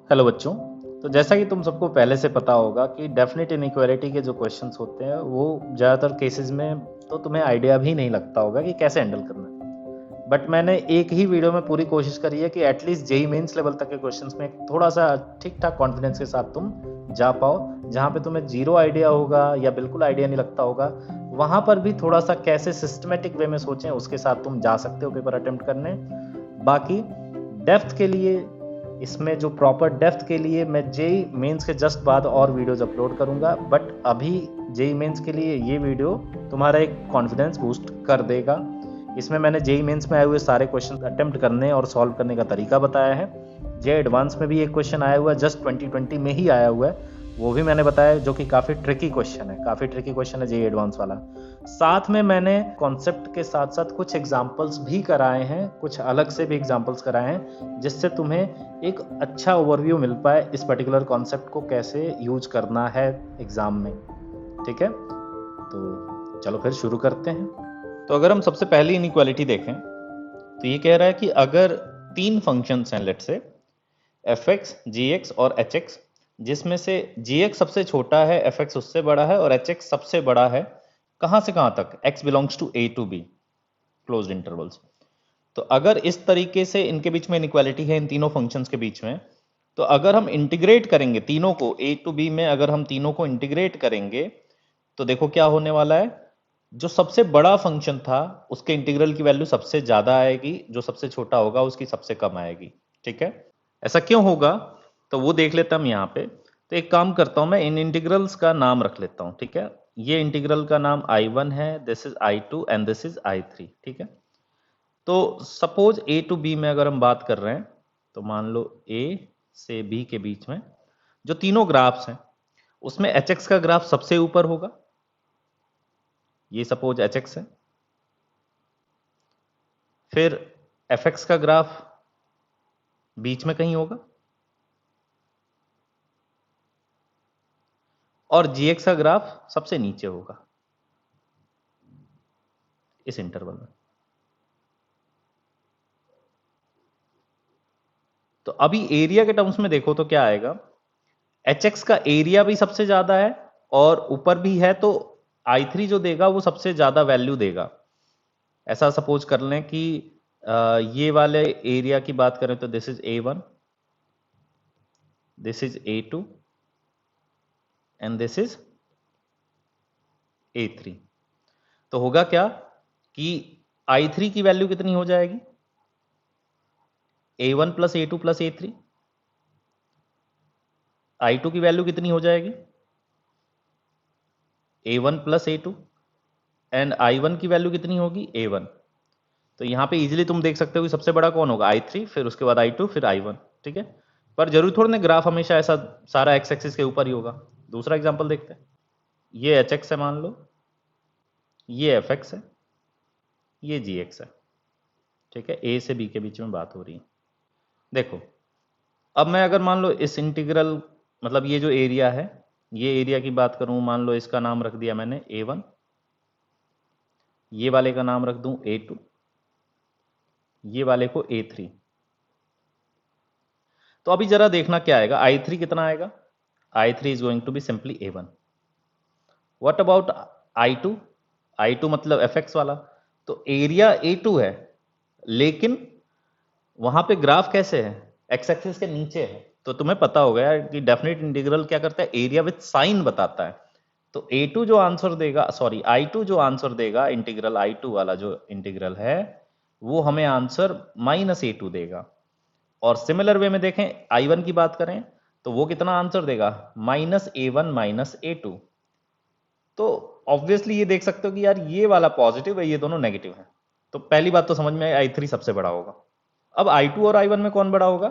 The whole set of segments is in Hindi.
हेलो बच्चों। तो जैसा कि तुम सबको पहले से पता होगा कि डेफिनेट इनइक्वालिटी के जो क्वेश्चंस होते हैं वो ज़्यादातर केसेस में तो तुम्हें आइडिया भी नहीं लगता होगा कि कैसे हैंडल करना है। बट मैंने एक ही वीडियो में पूरी कोशिश करी है कि एटलीस्ट जेई मेंस लेवल तक के क्वेश्चंस में थोड़ा सा ठीक ठाक कॉन्फिडेंस के साथ तुम जा पाओ। जहाँ पे तुम्हें जीरो आइडिया होगा या बिल्कुल आइडिया नहीं लगता होगा, वहाँ पर भी थोड़ा सा कैसे सिस्टमेटिक वे में सोचें उसके साथ तुम जा सकते हो पेपर अटेम्प्ट करने। बाकी डेप्थ के लिए, इसमें जो प्रॉपर डेप्थ के लिए मैं जेई मेंस के जस्ट बाद और वीडियोस अपलोड करूंगा, बट अभी जेई मेंस के लिए ये वीडियो तुम्हारा एक कॉन्फिडेंस बूस्ट कर देगा। इसमें मैंने जेई मेंस में आए हुए सारे क्वेश्चन अटेम्प्ट करने और सॉल्व करने का तरीका बताया है। जे एडवांस में भी एक क्वेश्चन आया हुआ है, जस्ट 2020 में ही आया हुआ है, वो भी मैंने बताया, जो कि काफ़ी ट्रिकी क्वेश्चन है, काफ़ी ट्रिकी क्वेश्चन है जे एडवांस वाला। साथ में मैंने कॉन्सेप्ट के साथ साथ कुछ एग्जाम्पल्स भी कराए हैं, कुछ अलग से भी एग्जाम्पल्स कराए हैं, जिससे तुम्हें एक अच्छा ओवरव्यू मिल पाए इस पर्टिकुलर कॉन्सेप्ट को कैसे यूज करना है एग्जाम में। ठीक है, तो चलो फिर शुरू करते हैं। तो अगर हम सबसे पहली इनइक्वालिटी देखें तो ये कह रहा है कि अगर तीन फंक्शंस हैं, लेट्स से fx, gx और hx, जिसमें से gx सबसे छोटा है, fx उससे बड़ा है और hx सबसे बड़ा है, कहां से कहां तक, x belongs to a to b, closed intervals. तो अगर इस तरीके से इनके बीच में इनइक्वालिटी है, इन तीनों फंक्शंस के बीच में, तो अगर हम इंटीग्रेट करेंगे तीनों को a टू b में, अगर हम तीनों को इंटीग्रेट करेंगे तो देखो क्या होने वाला है। जो सबसे बड़ा फंक्शन था उसके इंटीग्रल की वैल्यू सबसे ज्यादा आएगी, जो सबसे छोटा होगा उसकी सबसे कम आएगी। ठीक है, ऐसा क्यों होगा तो वो देख लेता हम यहाँ पे। तो एक काम करता हूं, मैं इन इंटीग्रल्स का नाम रख लेता हूं। ठीक है, ये इंटीग्रल का नाम I1 है, this is I2 and this is I3। ठीक है, तो सपोज ए टू बी में अगर हम बात कर रहे हैं तो मान लो ए से बी के बीच में जो तीनों ग्राफ्स हैं उसमें एच एक्स का ग्राफ सबसे ऊपर होगा, ये सपोज एच एक्स है। फिर एफ एक्स का ग्राफ बीच में कहीं होगा और जी एक्स का ग्राफ सबसे नीचे होगा इस इंटरवल में। तो अभी एरिया के टर्म्स में देखो तो क्या आएगा, एच एक्स का एरिया भी सबसे ज्यादा है और ऊपर भी है, तो I3 जो देगा वो सबसे ज्यादा वैल्यू देगा। ऐसा सपोज कर लें कि ये वाले एरिया की बात करें तो this is A1, this is A2 and this is A3। तो होगा क्या कि I3 की वैल्यू कितनी हो जाएगी, A1 plus A2 plus A3। I2 की वैल्यू कितनी हो जाएगी, A1 plus A2 and I1 की वैल्यू कितनी होगी, A1। तो यहाँ पे इजीली तुम देख सकते हो कि सबसे बड़ा कौन होगा, I3, फिर उसके बाद I2, फिर I1। ठीक है, पर जरूरी थोड़ा ना ग्राफ हमेशा ऐसा सारा एक्स एक्सिस के ऊपर ही होगा। दूसरा एग्जांपल देखते हैं, ये एच एक्स है मान लो, ये एफ एक्स है, ये जी एक्स है। ठीक है, ए से बी के बीच में बात हो रही है। देखो अब मैं अगर मान लो इस इंटीग्रल, मतलब ये जो एरिया है, ये एरिया की बात करूं, मान लो इसका नाम रख दिया मैंने A1, ये वाले का नाम रख दूं A2, ये वाले को A3। तो अभी जरा देखना क्या आएगा, I3 कितना आएगा, I3 is going to be simply A1। What about I2, I2 मतलब fx वाला, तो एरिया A2 है लेकिन वहां पे ग्राफ कैसे है, एक्स एक्सिस के नीचे है। तो तुम्हें पता होगा यार कि डेफिनेट इंटीग्रल क्या करता है, एरिया विद साइन बताता है। तो A2 जो आंसर देगा, सॉरी I2 जो आंसर देगा, इंटीग्रल I2 वाला जो इंटीग्रल है वो हमें आंसर -A2 देगा। और सिमिलर वे में देखें I1 की बात करें तो वो कितना आंसर देगा, -A1 -A2। तो ऑब्वियसली ये देख सकते हो कि यार ये वाला पॉजिटिव है, ये दोनों नेगेटिव है। तो पहली बात तो समझ में आई, I3 सबसे बड़ा होगा। अब I2 और I1 में कौन बड़ा होगा,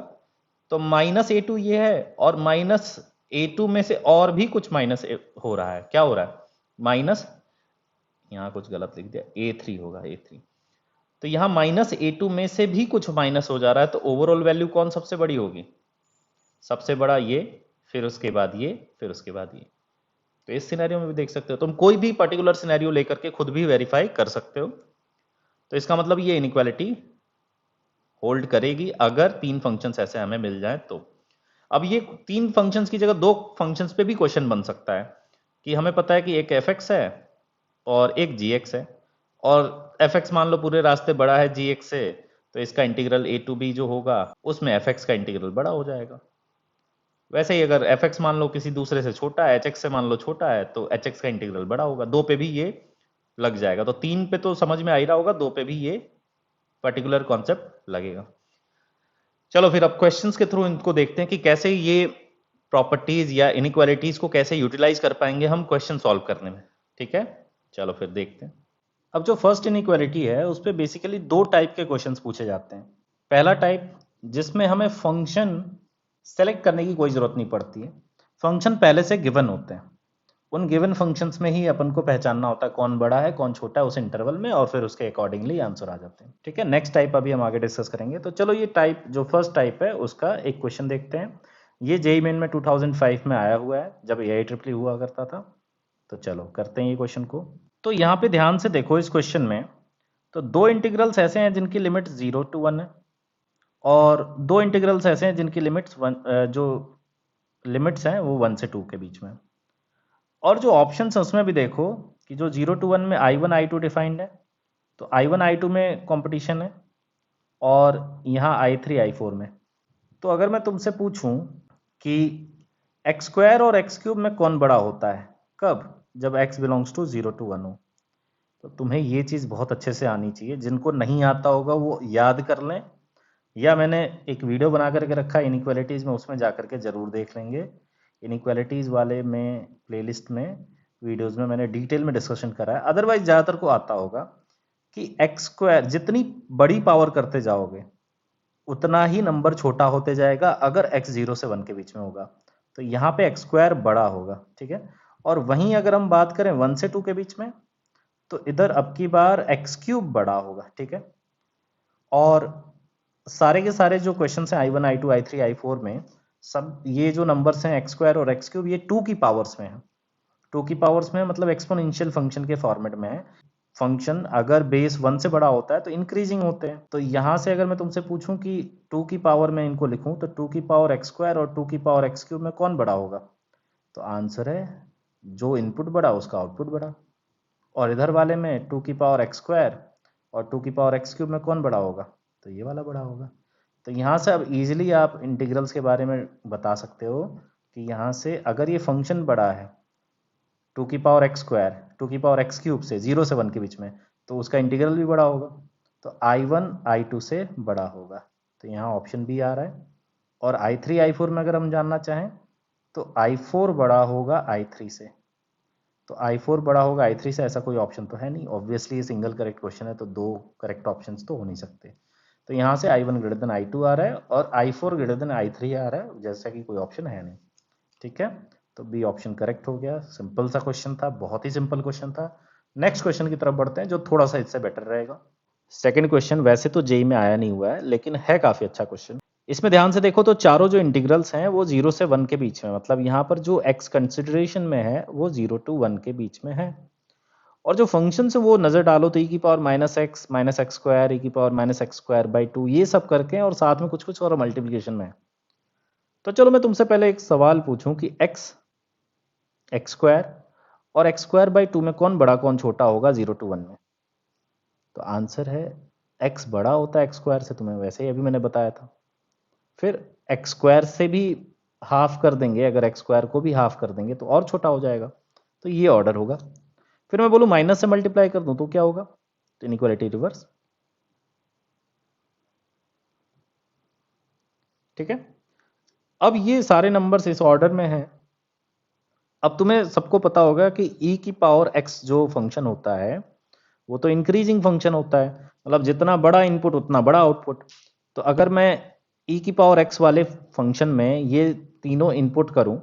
तो -A2 ये है और -A2 में से और भी कुछ माइनस हो रहा है, क्या हो रहा है, माइनस, यहाँ कुछ गलत लिख दिया, A3 होगा, A3। तो यहाँ -A2 में से भी कुछ माइनस हो जा रहा है, तो ओवरऑल वैल्यू कौन सबसे बड़ी होगी, सबसे बड़ा ये, फिर उसके बाद ये, फिर उसके बाद ये। तो इस सिनेरियो में भी देख सकते हो, तुम कोई भी पर्टिकुलर सिनेरियो लेकर के खुद भी वेरीफाई कर सकते हो। तो इसका मतलब ये इनइक्वालिटी होल्ड करेगी अगर तीन फंक्शंस ऐसे हमें मिल जाए तो। अब ये 3 फंक्शंस की जगह 2 फंक्शंस पे भी क्वेश्चन बन सकता है कि हमें पता है कि एक एफ एक्स है और एक जी एक्स है, और एफ एक्स मान लो पूरे रास्ते बड़ा है जी एक्स से, तो इसका इंटीग्रल ए टू बी जो होगा उसमें एफ एक्स का इंटीग्रल बड़ा हो जाएगा। वैसे ही अगर एफ एक्स मान लो किसी दूसरे से छोटा है, एच एक्स से मान लो छोटा है, तो एच एक्स का इंटीग्रल बड़ा होगा। 2 पे भी ये लग जाएगा, तो 3 पे तो समझ में आ ही रहा होगा, 2 पे भी ये पर्टिकुलर कॉन्सेप्ट लगेगा। चलो फिर अब क्वेश्चंस के थ्रू इनको देखते हैं कि कैसे ये प्रॉपर्टीज या इनइक्वालिटीज को कैसे यूटिलाइज कर पाएंगे हम क्वेश्चन सॉल्व करने में। ठीक है, चलो फिर देखते हैं। अब जो फर्स्ट इनइक्वालिटी है उस पर बेसिकली 2 टाइप के क्वेश्चंस पूछे जाते हैं। पहला टाइप जिसमें हमें फंक्शन सेलेक्ट करने की कोई जरूरत नहीं पड़ती है, फंक्शन पहले से गिवन होते हैं, उन गिवन फंक्शंस में ही अपन को पहचानना होता है कौन बड़ा है कौन छोटा है उस इंटरवल में, और फिर उसके अकॉर्डिंगली आंसर आ जाते हैं। ठीक है, नेक्स्ट टाइप अभी हम आगे डिस्कस करेंगे। तो चलो ये टाइप जो फर्स्ट टाइप है उसका एक क्वेश्चन देखते हैं। ये जेईई मेन में 2005 में आया हुआ है जब AIEEE हुआ करता था। तो चलो करते हैं ये क्वेश्चन को। तो यहाँ पे ध्यान से देखो इस क्वेश्चन में, तो 2 इंटीग्रल्स ऐसे हैं जिनकी लिमिट 0 to 1 है, और 2 इंटीग्रल्स ऐसे हैं जिनकी लिमिट्स जो लिमिट्स हैं वो 1 से 2 के बीच में। और जो ऑप्शंस हैं उसमें भी देखो कि जो 0 to 1 में I1 I2 डिफाइंड है, तो I1 I2 में कंपटीशन है, और यहाँ I3 I4 में। तो अगर मैं तुमसे पूछूं कि एक्स स्क्वायर और एक्स क्यूब में कौन बड़ा होता है, कब? जब x बिलोंग्स टू 0 to 1 हो। तो तुम्हें ये चीज़ बहुत अच्छे से आनी चाहिए, जिनको नहीं आता होगा वो याद कर लें, या मैंने एक वीडियो बना करके रखा है इनइक्वालिटीज़ में, उसमें जा करके ज़रूर देख लेंगे। इनइक्वालिटीज़ वाले में प्लेलिस्ट में वीडियोस में मैंने डिटेल में डिस्कशन करा है। अदरवाइज ज़्यादातर को आता होगा कि एक्स स्क्वायर जितनी बड़ी पावर करते जाओगे उतना ही नंबर छोटा होते जाएगा अगर x 0 से 1 के बीच में होगा। तो यहाँ पे एक्स स्क्वायर बड़ा होगा। ठीक है, और वहीं अगर हम बात करें 1 से 2 के बीच में, तो इधर अब की बार एक्स क्यूब बड़ा होगा। ठीक है, और सारे के सारे जो क्वेश्चन हैं I1 I2 I3 I4 में, सब ये जो नंबर्स हैं एक्स स्क्वायर और एक्स क्यूब ये 2 की पावर्स में है। 2 की पावर्स में मतलब एक्सपोनेंशियल फंक्शन के फॉर्मेट में है। फंक्शन अगर बेस 1 से बड़ा होता है तो इंक्रीजिंग होते हैं। तो यहाँ से अगर मैं तुमसे पूछूं कि 2 की पावर में इनको लिखूं, तो 2 की पावर एक्स स्क्वायर और 2 की पावर एक्स क्यूब में कौन बड़ा होगा? तो आंसर है जो इनपुट बड़ा उसका आउटपुट बड़ा। और इधर वाले में 2 की पावर एक्स स्क्वायर और 2 की पावर एक्स क्यूब में कौन बड़ा होगा? तो ये वाला बड़ा होगा। तो यहाँ से अब इजीली आप इंटीग्रल्स के बारे में बता सकते हो कि यहाँ से अगर ये फंक्शन बड़ा है 2 की पावर एक्स स्क्वायर 2 की पावर एक्स क्यूब से 0 से 1 के बीच में, तो उसका इंटीग्रल भी बड़ा होगा। तो I1 I2 से बड़ा होगा। तो यहाँ ऑप्शन बी आ रहा है। और I3 I4 में अगर हम जानना चाहें तो I4 बड़ा होगा I3 से। तो I4 बड़ा होगा I3 से, ऐसा कोई ऑप्शन तो है नहीं। ऑब्वियसली ये सिंगल करेक्ट क्वेश्चन है, तो 2 करेक्ट ऑप्शंस तो हो नहीं सकते। तो यहाँ से I1 ग्रेटर देन I2 आ रहा है और I4 ग्रेटर देन I3 आ रहा है, जैसा कि कोई ऑप्शन है नहीं। ठीक है, तो बी ऑप्शन करेक्ट हो गया। सिंपल सा क्वेश्चन था, बहुत ही सिंपल क्वेश्चन था। नेक्स्ट क्वेश्चन की तरफ बढ़ते हैं जो थोड़ा सा इससे बेटर रहेगा। सेकंड क्वेश्चन वैसे तो जेई में आया नहीं हुआ है, लेकिन है काफी अच्छा क्वेश्चन। इसमें ध्यान से देखो तो चारों जो इंटीग्रल्स हैं वो 0 से 1 के बीच में, मतलब यहाँ पर जो x कंसिडरेशन में है वो 0 to 1 के बीच में है। और जो फंक्शन है वो नजर डालो तो e की power minus X square, e की power minus X square by 2, ये सब करके, और साथ में कुछ कुछ और मल्टीप्लीकेशन में है। तो चलो मैं तुमसे पहले एक सवाल पूछूं कि एक्स स्क्वायर और एक्स स्क्वायर बाई 2 में कौन बड़ा कौन छोटा होगा 0 to 1 में? तो आंसर है x बड़ा होता है एक्स स्क्वायर से, तुम्हें वैसे ही अभी मैंने बताया था। फिर एक्स स्क्वायर से भी हाफ कर देंगे, अगर एक्स स्क्वायर को भी हाफ कर देंगे तो और छोटा हो जाएगा। तो ये ऑर्डर होगा। फिर मैं बोलूं माइनस से मल्टीप्लाई कर दूं तो क्या होगा? तो इनइक्वालिटी रिवर्स। ठीक है, अब ये सारे नंबर्स इस ऑर्डर में हैं। अब तुम्हें सबको पता होगा कि e की पावर x जो फंक्शन होता है वो तो इंक्रीजिंग फंक्शन होता है, मतलब जितना बड़ा इनपुट उतना बड़ा आउटपुट। तो अगर मैं e की पावर x वाले फंक्शन में ये तीनों इनपुट करूं,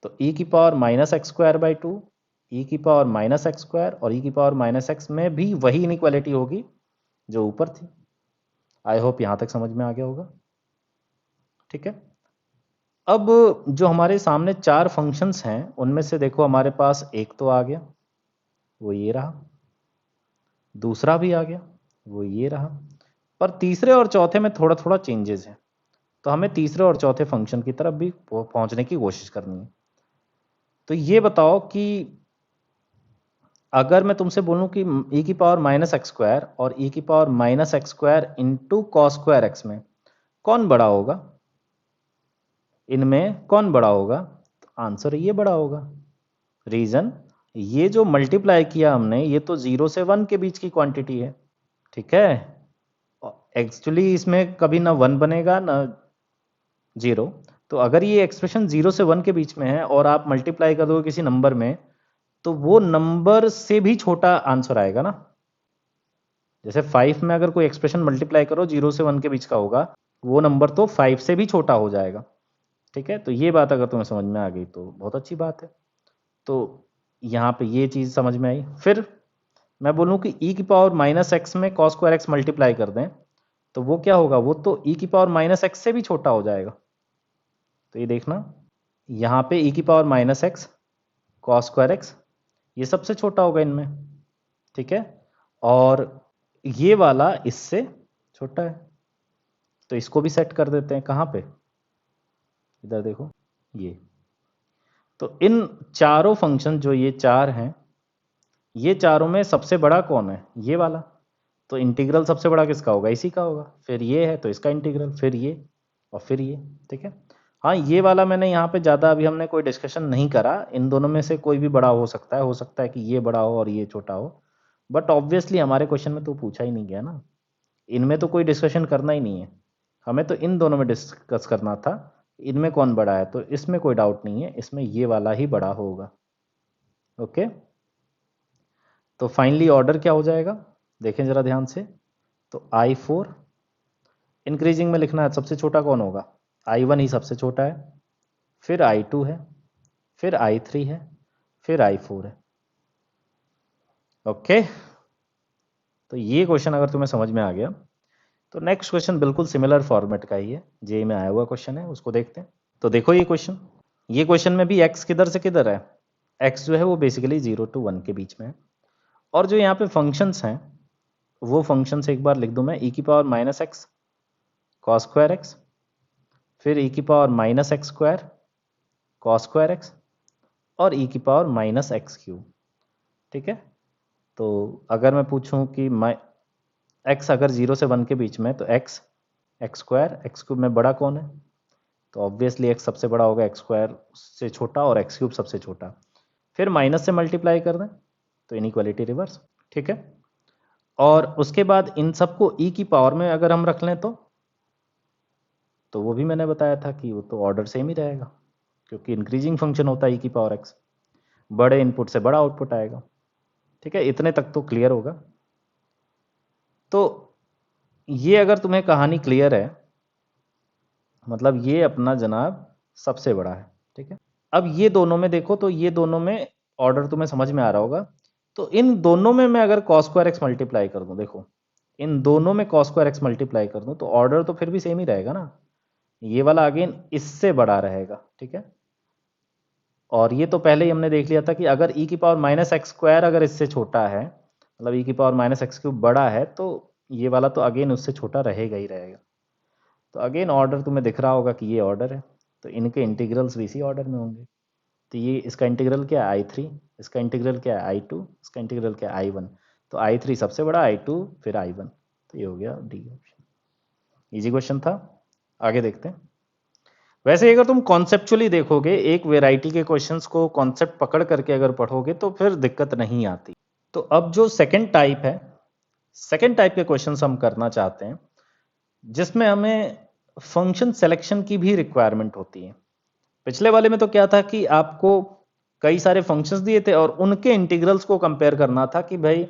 तो e की power minus X square by 2, e की पावर माइनस एक्स स्क्वायर और e की पावर माइनस एक्स में भी वही इनइक्वालिटी होगी जो ऊपर थी। आई होप यहां तक समझ में आ गया होगा। ठीक है, अब जो हमारे सामने 4 फंक्शंस हैं उनमें से देखो हमारे पास एक तो आ गया, वो ये रहा। दूसरा भी आ गया, वो ये रहा। पर तीसरे और चौथे में थोड़ा थोड़ा चेंजेस है। तो हमें तीसरे और चौथे फंक्शन की तरफ भी पहुंचने की कोशिश करनी है। तो ये बताओ कि अगर मैं तुमसे बोलूं कि e की पावर माइनस एक्स स्क्वायर और e की power minus X square into cos square x में कौन बड़ा होगा, इनमें कौन बड़ा होगा? तो आंसर ये बड़ा होगा। रीजन, ये जो मल्टीप्लाई किया हमने ये तो 0 से 1 के बीच की क्वांटिटी है, ठीक है। एक्चुअली इसमें कभी ना 1 बनेगा ना 0। तो अगर ये एक्सप्रेशन 0 से 1 के बीच में है और आप मल्टीप्लाई कर दो किसी नंबर में, तो वो नंबर से भी छोटा आंसर आएगा ना। जैसे 5 में अगर कोई एक्सप्रेशन मल्टीप्लाई करो 0 से 1 के बीच का होगा, वो नंबर तो 5 से भी छोटा हो जाएगा, ठीक है। तो ये बात अगर तुम्हें समझ में आ गई तो बहुत अच्छी बात है। तो यहाँ पे ये चीज़ समझ में आई। फिर मैं बोलूँ कि e की पावर माइनस एक्स में कॉस स्क्वायर एक्स मल्टीप्लाई कर दें, तो वो क्या होगा, वो तो e की पावर माइनस एक्स से भी छोटा हो जाएगा। तो ये देखना, यहाँ पे e की power minus x cos square x ये सबसे छोटा होगा इनमें, ठीक है। और ये वाला इससे छोटा है, तो इसको भी सेट कर देते हैं। कहाँ पे, इधर देखो ये। तो इन चारों फंक्शन जो ये चार हैं, ये चारों में सबसे बड़ा कौन है, ये वाला। तो इंटीग्रल सबसे बड़ा किसका होगा, इसी का होगा। फिर ये है तो इसका इंटीग्रल, फिर ये और फिर ये, ठीक है। हाँ ये वाला मैंने यहाँ पे ज़्यादा अभी हमने कोई डिस्कशन नहीं करा, इन दोनों में से कोई भी बड़ा हो सकता है कि ये बड़ा हो और ये छोटा हो, बट ऑब्वियसली हमारे क्वेश्चन में तो पूछा ही नहीं गया ना, इनमें तो कोई डिस्कशन करना ही नहीं है। हमें तो इन दोनों में डिस्कस करना था, इनमें कौन बड़ा है। तो इसमें कोई डाउट नहीं है, इसमें ये वाला ही बड़ा होगा। ओके, तो फाइनली ऑर्डर क्या हो जाएगा, देखें जरा ध्यान से। तो I4 इंक्रीजिंग में लिखना है, सबसे छोटा कौन होगा, I1 ही सबसे छोटा है, फिर I2 है, फिर I3 है, फिर I4 है। ओके, तो ये क्वेश्चन अगर तुम्हें समझ में आ गया तो नेक्स्ट क्वेश्चन बिल्कुल सिमिलर फॉर्मेट का ही है, जेई में आया हुआ क्वेश्चन है, उसको देखते हैं। तो देखो ये क्वेश्चन में भी x किधर से किधर है, x जो है वो बेसिकली 0 to 1 के बीच में है। और जो यहाँ पे फंक्शंस हैं वो फंक्शंस एक बार लिख दूं मैं, e की power minus x cos square x, फिर e की power minus X square cos square x, और e की पावर माइनस एक्स क्यूब, ठीक है। तो अगर मैं पूछूं कि x अगर 0 से 1 के बीच में, तो x x square x cube में बड़ा कौन है, तो ऑब्वियसली x सबसे बड़ा होगा, एक्स स्क्वायर से छोटा और एक्स क्यूब सबसे छोटा। फिर माइनस से मल्टीप्लाई कर दें तो इनइक्वालिटी रिवर्स, ठीक है। और उसके बाद इन सबको e की पावर में अगर हम रख लें तो वो भी मैंने बताया था कि वो तो ऑर्डर सेम ही रहेगा, क्योंकि इंक्रीजिंग फंक्शन होता है e की पावर x, बड़े इनपुट से बड़ा आउटपुट आएगा, ठीक है। इतने तक तो क्लियर होगा। तो ये अगर तुम्हें कहानी क्लियर है, मतलब ये अपना जनाब सबसे बड़ा है, ठीक है। अब ये दोनों में देखो, तो ये दोनों में ऑर्डर तुम्हें समझ में आ रहा होगा। तो इन दोनों में मैं अगर कॉस स्क्वायर एक्स मल्टीप्लाई कर दूं, देखो इन दोनों में कॉस स्क्वायर एक्स मल्टीप्लाई कर दूं, तो ऑर्डर तो फिर भी सेम ही रहेगा ना, ये वाला अगेन इससे बड़ा रहेगा, ठीक है। और ये तो पहले ही हमने देख लिया था कि अगर e की पावर माइनस एक्स स्क्वायर अगर इससे छोटा है, मतलब e की पावर माइनस एक्स क्यूब बड़ा है, तो ये वाला तो अगेन उससे छोटा रहेगा ही रहेगा। तो अगेन ऑर्डर तुम्हें दिख रहा होगा कि ये ऑर्डर है, तो इनके इंटीग्रल्स भी इसी ऑर्डर में होंगे। तो ये इसका इंटीग्रल क्या है I3, इसका इंटीग्रल क्या है I2, इसका इंटीग्रल क्या है I1। तो I3 सबसे बड़ा, I2 फिर I1। तो ये हो गया डी ऑप्शन। इजी क्वेश्चन था, आगे देखते हैं। वैसे अगर तुम कॉन्सेप्चुअली देखोगे, एक वेराइटी के क्वेश्चंस को कॉन्सेप्ट पकड़ करके अगर पढ़ोगे तो फिर दिक्कत नहीं आती। तो अब जो सेकंड टाइप है, सेकंड टाइप के क्वेश्चंस हम करना चाहते हैं जिसमें हमें फंक्शन सिलेक्शन की भी रिक्वायरमेंट होती है। पिछले वाले में तो क्या था कि आपको कई सारे फंक्शंस दिए थे और उनके इंटीग्रल्स को कंपेयर करना था कि भाई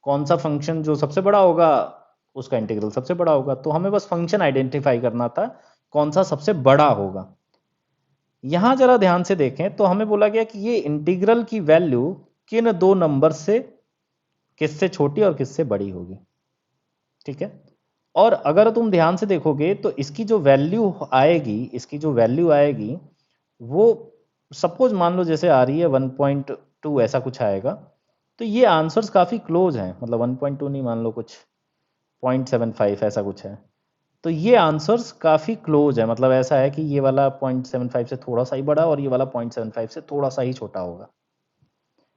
कौन सा फंक्शन जो सबसे बड़ा होगा उसका इंटीग्रल सबसे बड़ा होगा। तो हमें बस फंक्शन आइडेंटिफाई करना था कौन सा सबसे बड़ा होगा। यहां जरा ध्यान से देखें तो हमें बोला गया कि ये इंटीग्रल की वैल्यू किन दो नंबर से किससे छोटी और किससे बड़ी होगी, ठीक है। और अगर तुम ध्यान से देखोगे तो इसकी जो वैल्यू आएगी, इसकी जो वैल्यू आएगी वो सपोज मान लो जैसे आ रही है 1.2 ऐसा कुछ आएगा। तो ये आंसर्स काफ़ी क्लोज हैं, मतलब 1.2 नहीं, मान लो कुछ 0.75 ऐसा कुछ है। तो ये आंसर्स काफ़ी क्लोज है, मतलब ऐसा है कि ये वाला 0.75 से थोड़ा सा ही बड़ा और ये वाला 0.75 से थोड़ा सा ही छोटा होगा।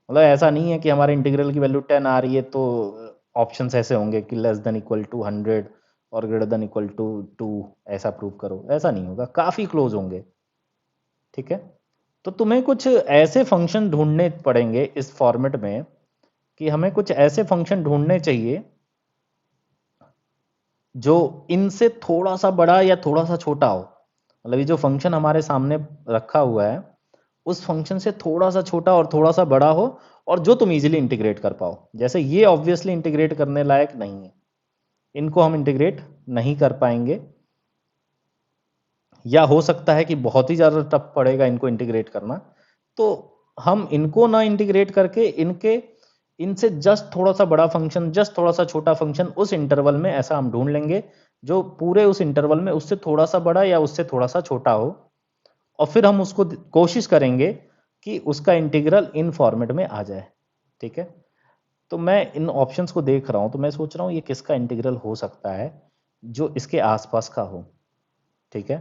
मतलब ऐसा नहीं है कि हमारे इंटीग्रल की वैल्यू 10 आ रही है तो ऑप्शंस ऐसे होंगे कि लेस देन इक्वल टू 100 और ग्रेटर देन इक्वल टू 2, ऐसा प्रूव करो, ऐसा नहीं होगा, काफ़ी क्लोज होंगे। ठीक है, तो तुम्हें कुछ ऐसे फंक्शन ढूंढने पड़ेंगे इस फॉर्मेट में कि हमें कुछ ऐसे फंक्शन ढूंढने चाहिए जो इनसे थोड़ा सा बड़ा या थोड़ा सा छोटा हो। मतलब ये जो फंक्शन हमारे सामने रखा हुआ है उस फंक्शन से थोड़ा सा छोटा और थोड़ा सा बड़ा हो और जो तुम इजीली इंटीग्रेट कर पाओ। जैसे ये ऑब्वियसली इंटीग्रेट करने लायक नहीं है, इनको हम इंटीग्रेट नहीं कर पाएंगे, या हो सकता है कि बहुत ही ज़्यादा टफ पड़ेगा इनको इंटीग्रेट करना, तो हम इनको ना इंटीग्रेट करके इनके इनसे जस्ट थोड़ा सा बड़ा फंक्शन, जस्ट थोड़ा सा छोटा फंक्शन उस इंटरवल में ऐसा हम ढूंढ लेंगे जो पूरे उस इंटरवल में उससे थोड़ा सा बड़ा या उससे थोड़ा सा छोटा हो, और फिर हम उसको कोशिश करेंगे कि उसका इंटीग्रल इन फॉर्मेट में आ जाए। ठीक है, तो मैं इन ऑप्शंस को देख रहा हूं तो मैं सोच रहा हूं ये किसका इंटीग्रल हो सकता है जो इसके आसपास का हो। ठीक है,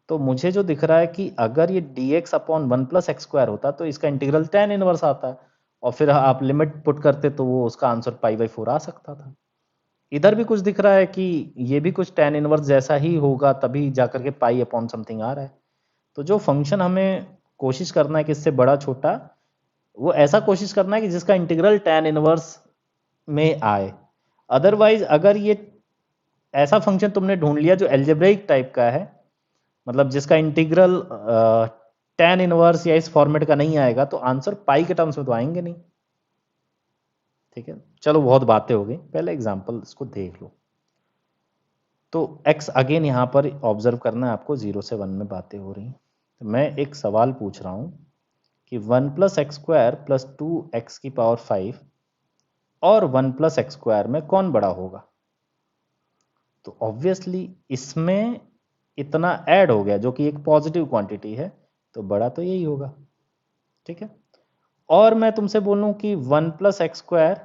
तो मुझे जो दिख रहा है कि अगर ये dx अपॉन 1 + x² होता तो इसका इंटीग्रल tan इनवर्स आता है, और फिर आप लिमिट पुट करते तो वो उसका आंसर π/4 आ सकता था। इधर भी कुछ दिख रहा है कि ये भी कुछ tan इनवर्स जैसा ही होगा, तभी जाकर के पाई अपॉन समथिंग आ रहा है। तो जो फंक्शन हमें कोशिश करना है कि इससे बड़ा छोटा, वो ऐसा कोशिश करना है कि जिसका इंटीग्रल tan इनवर्स में आए। अदरवाइज अगर ये ऐसा फंक्शन तुमने ढूंढ लिया जो एल्जेब्रिक टाइप का है, मतलब जिसका इंटीग्रल tan इनवर्स या इस फॉर्मेट का नहीं आएगा, तो आंसर पाई के टर्म्स में तो आएंगे नहीं। ठीक है, चलो बहुत बातें हो गई, पहले एग्जांपल इसको देख लो। तो x अगेन यहाँ पर ऑब्जर्व करना है आपको, 0 से 1 में बातें हो रही। तो मैं एक सवाल पूछ रहा हूँ कि 1 + x² + 2x⁵ और 1 + x² में कौन बड़ा होगा। तो ऑब्वियसली इसमें इतना ऐड हो गया जो कि एक पॉजिटिव क्वांटिटी है, तो बड़ा तो यही होगा। ठीक है, और मैं तुमसे बोलूं कि 1 + x²